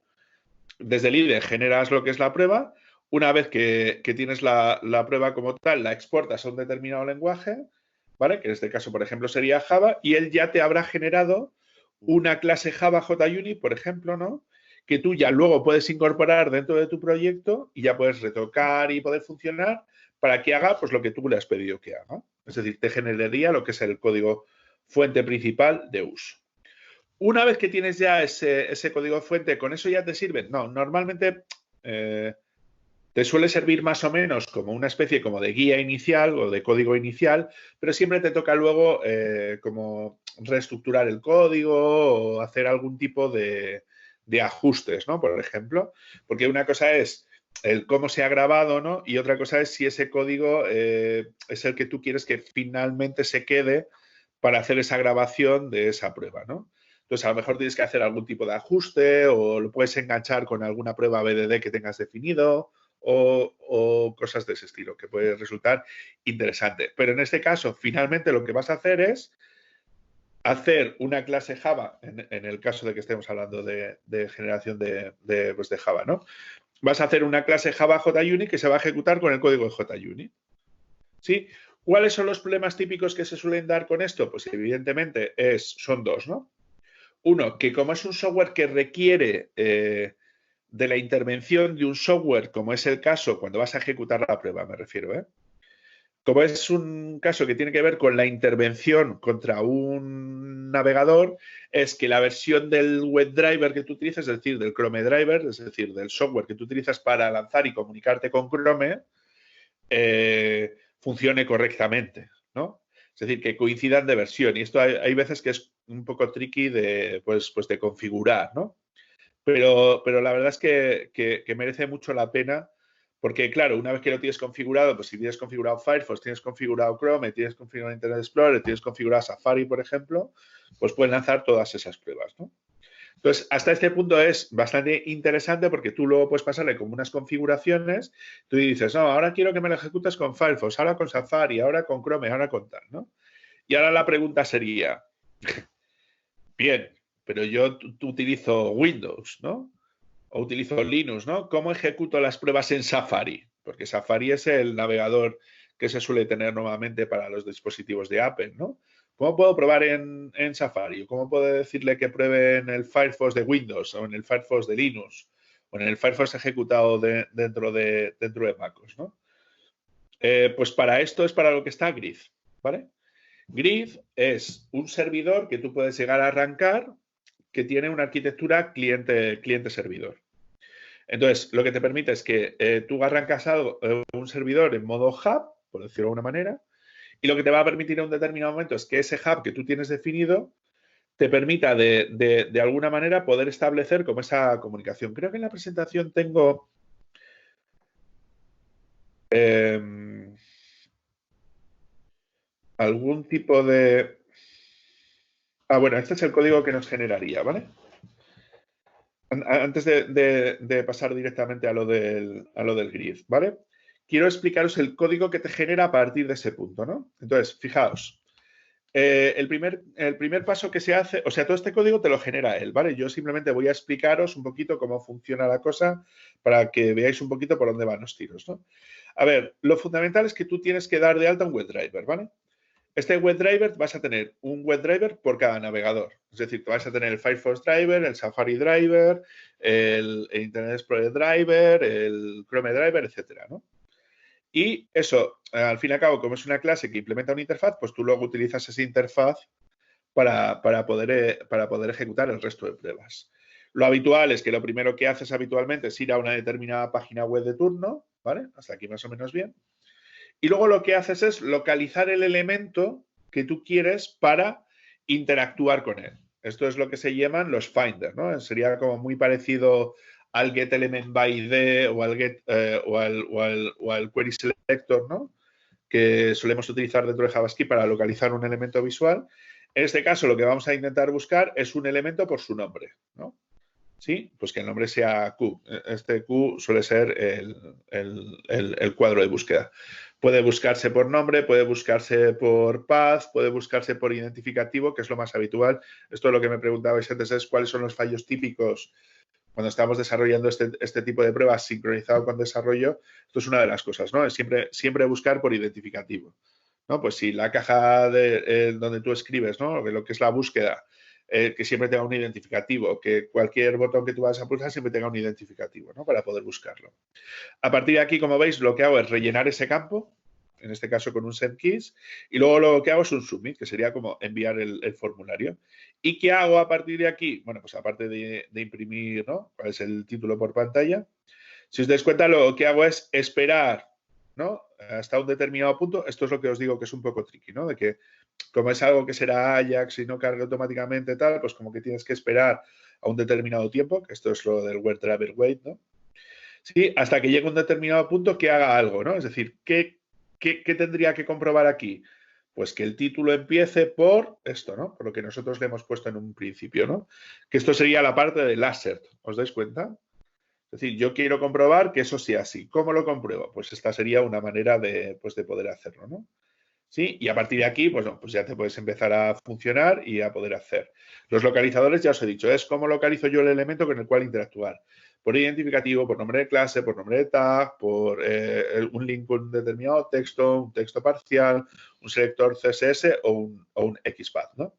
desde el IDE generas lo que es la prueba. Una vez que tienes la prueba como tal, la exportas a un determinado lenguaje, ¿vale?, que en este caso, por ejemplo, sería Java, y él ya te habrá generado una clase Java JUnit, por ejemplo, ¿no?, que tú ya luego puedes incorporar dentro de tu proyecto y ya puedes retocar y poder funcionar para que haga pues lo que tú le has pedido que haga. Es decir, te generaría lo que es el código fuente principal de uso. Una vez que tienes ya ese código fuente, ¿con eso ya te sirve? No, normalmente te suele servir más o menos como una especie como de guía inicial o de código inicial, pero siempre te toca luego como reestructurar el código o hacer algún tipo de ajustes, ¿no? Por ejemplo, porque una cosa es el cómo se ha grabado, ¿no?, y otra cosa es si ese código es el que tú quieres que finalmente se quede para hacer esa grabación de esa prueba, ¿no? Entonces, a lo mejor tienes que hacer algún tipo de ajuste o lo puedes enganchar con alguna prueba BDD que tengas definido o cosas de ese estilo, que puede resultar interesante. Pero en este caso, finalmente lo que vas a hacer es hacer una clase Java, en el caso de que estemos hablando de generación pues de Java, ¿no? Vas a hacer una clase Java JUnit que se va a ejecutar con el código de JUnit. ¿Sí? ¿Cuáles son los problemas típicos que se suelen dar con esto? Pues evidentemente son dos, ¿no? Uno, que como es un software que requiere de la intervención de un software, como es el caso cuando vas a ejecutar la prueba, me refiero, ¿eh? Como es un caso que tiene que ver con la intervención contra un navegador, es que la versión del WebDriver que tú utilizas, es decir, del Chrome Driver, es decir, del software que tú utilizas para lanzar y comunicarte con Chrome, funcione correctamente, ¿no? Es decir, que coincidan de versión. Y esto hay veces que es un poco tricky de configurar, ¿no? Pero la verdad es que merece mucho la pena porque, claro, una vez que lo tienes configurado, pues si tienes configurado Firefox, tienes configurado Chrome, tienes configurado Internet Explorer, tienes configurado Safari, por ejemplo, pues puedes lanzar todas esas pruebas, ¿no? Entonces, hasta este punto es bastante interesante porque tú luego puedes pasarle como unas configuraciones, tú dices, no, ahora quiero que me lo ejecutes con Firefox, ahora con Safari, ahora con Chrome, ahora con tal, ¿no? Y ahora la pregunta sería, bien, pero yo utilizo Windows, ¿no? O utilizo Linux, ¿no? ¿Cómo ejecuto las pruebas en Safari? Porque Safari es el navegador que se suele tener normalmente para los dispositivos de Apple, ¿no? ¿Cómo puedo probar en Safari? ¿Cómo puedo decirle que pruebe en el Firefox de Windows o en el Firefox de Linux o en el Firefox ejecutado dentro de MacOS, ¿no? Pues para esto es para lo que está Grid, ¿vale? Grid es un servidor que tú puedes llegar a arrancar que tiene una arquitectura cliente-servidor. Entonces, lo que te permite es que tú arrancas un servidor en modo hub, por decirlo de alguna manera, y lo que te va a permitir en un determinado momento es que ese hub que tú tienes definido te permita de alguna manera poder establecer como esa comunicación. Creo que en la presentación tengo algún tipo de... Ah, bueno, este es el código que nos generaría, ¿vale? Antes de pasar directamente a lo del grid, ¿vale? Quiero explicaros el código que te genera a partir de ese punto, ¿no? Entonces, fijaos, el primer paso que se hace, o sea, todo este código te lo genera él, ¿vale? Yo simplemente voy a explicaros un poquito cómo funciona la cosa para que veáis un poquito por dónde van los tiros, ¿no? A ver, lo fundamental es que tú tienes que dar de alta un WebDriver, ¿vale? Este WebDriver vas a tener un WebDriver por cada navegador. Es decir, vas a tener el Firefox Driver, el Safari Driver, el Internet Explorer Driver, el Chrome Driver, etcétera, ¿no? Y eso, al fin y al cabo, como es una clase que implementa una interfaz, pues tú luego utilizas esa interfaz para poder ejecutar el resto de pruebas. Lo habitual es que lo primero que haces habitualmente es ir a una determinada página web de turno, ¿vale? Hasta aquí más o menos bien. Y luego lo que haces es localizar el elemento que tú quieres para interactuar con él. Esto es lo que se llaman los finders, ¿no? Sería como muy parecido al getElementById o al get o al query selector, ¿no? Que solemos utilizar dentro de JavaScript para localizar un elemento visual. En este caso, lo que vamos a intentar buscar es un elemento por su nombre, ¿no? ¿Sí? Pues que el nombre sea Q. Este Q suele ser el cuadro de búsqueda. Puede buscarse por nombre, puede buscarse por path, puede buscarse por identificativo, que es lo más habitual. Esto es lo que me preguntabais antes, es cuáles son los fallos típicos cuando estamos desarrollando este tipo de pruebas sincronizado con desarrollo. Esto es una de las cosas, ¿no? Es siempre buscar por identificativo, ¿no? Pues si la caja donde tú escribes, ¿no? Lo que es la búsqueda, que siempre tenga un identificativo, que cualquier botón que tú vas a pulsar siempre tenga un identificativo, ¿no? Para poder buscarlo. A partir de aquí, como veis, lo que hago es rellenar ese campo, en este caso con un sendKeys, y luego lo que hago es un submit, que sería como enviar el formulario. ¿Y qué hago a partir de aquí? Bueno, pues aparte de imprimir, ¿no? ¿Cuál es el título por pantalla? Si os dais cuenta, lo que hago es esperar, ¿no? Hasta un determinado punto. Esto es lo que os digo que es un poco tricky, ¿no? De que como es algo que será Ajax y no cargue automáticamente tal, pues como que tienes que esperar a un determinado tiempo, que esto es lo del WebDriver wait, ¿no? Sí, hasta que llegue a un determinado punto que haga algo, ¿no? Es decir, ¿qué tendría que comprobar aquí? Pues que el título empiece por esto, ¿no? Por lo que nosotros le hemos puesto en un principio, ¿no? Que esto sería la parte del assert, ¿os dais cuenta? Es decir, yo quiero comprobar que eso sea así. ¿Cómo lo compruebo? Pues esta sería una manera de poder hacerlo, ¿no? ¿Sí? Y a partir de aquí, pues, no, pues ya te puedes empezar a funcionar y a poder hacer. Los localizadores, ya os he dicho, es cómo localizo yo el elemento con el cual interactuar. Por identificativo, por nombre de clase, por nombre de tag, por un link con un determinado texto, un texto parcial, un selector CSS o un XPath, ¿no?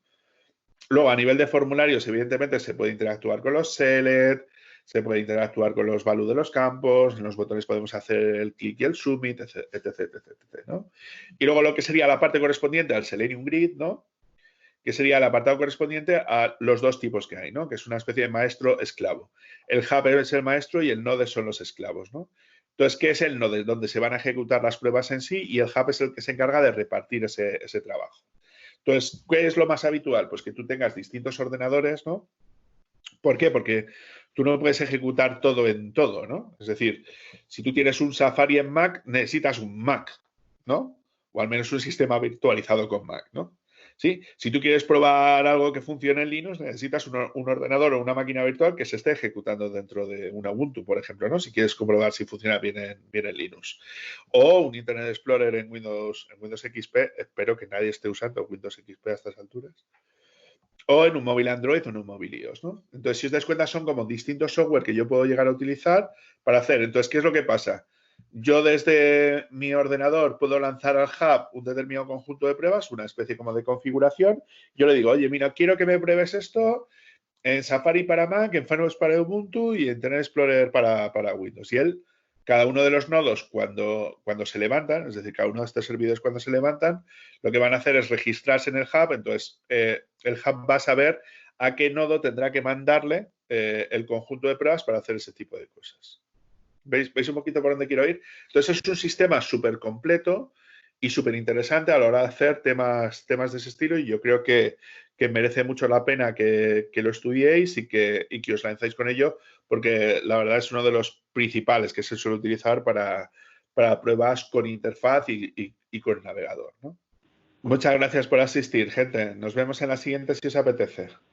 Luego, a nivel de formularios, evidentemente, se puede interactuar con los select, se puede interactuar con los value de los campos, en los botones podemos hacer el click y el submit, etc, etc, ¿no? Y luego lo que sería la parte correspondiente al Selenium Grid, ¿no? Que sería el apartado correspondiente a los dos tipos que hay, ¿no? Que es una especie de maestro-esclavo. El hub es el maestro y el node son los esclavos, ¿no? Entonces, ¿qué es el node? Donde se van a ejecutar las pruebas en sí y el hub es el que se encarga de repartir ese trabajo. Entonces, ¿qué es lo más habitual? Pues que tú tengas distintos ordenadores, ¿no? ¿Por qué? Porque tú no puedes ejecutar todo en todo, ¿no? Es decir, si tú tienes un Safari en Mac, necesitas un Mac, ¿no? O al menos un sistema virtualizado con Mac, ¿no? ¿Sí? Si tú quieres probar algo que funcione en Linux, necesitas un ordenador o una máquina virtual que se esté ejecutando dentro de una Ubuntu, por ejemplo, ¿no? Si quieres comprobar si funciona bien en Linux. O un Internet Explorer en Windows XP. Espero que nadie esté usando Windows XP a estas alturas. O en un móvil Android o en un móvil iOS, ¿no? Entonces, si os dais cuenta, son como distintos software que yo puedo llegar a utilizar para hacer. Entonces, ¿qué es lo que pasa? Yo desde mi ordenador puedo lanzar al hub un determinado conjunto de pruebas, una especie como de configuración. Yo le digo, oye, mira, quiero que me pruebes esto en Safari para Mac, en Firefox para Ubuntu y en Internet Explorer para Windows. Y él, cada uno de los nodos, cuando se levantan, es decir, cada uno de estos servidores cuando se levantan, lo que van a hacer es registrarse en el hub. Entonces, el hub va a saber a qué nodo tendrá que mandarle el conjunto de pruebas para hacer ese tipo de cosas. ¿Veis un poquito por dónde quiero ir? Entonces, es un sistema súper completo y súper interesante a la hora de hacer temas de ese estilo, y yo creo que merece mucho la pena que lo estudiéis y que os lancéis con ello, porque la verdad es uno de los principales que se suele utilizar para pruebas con interfaz y con navegador, ¿no? Muchas gracias por asistir, gente. Nos vemos en la siguiente si os apetece.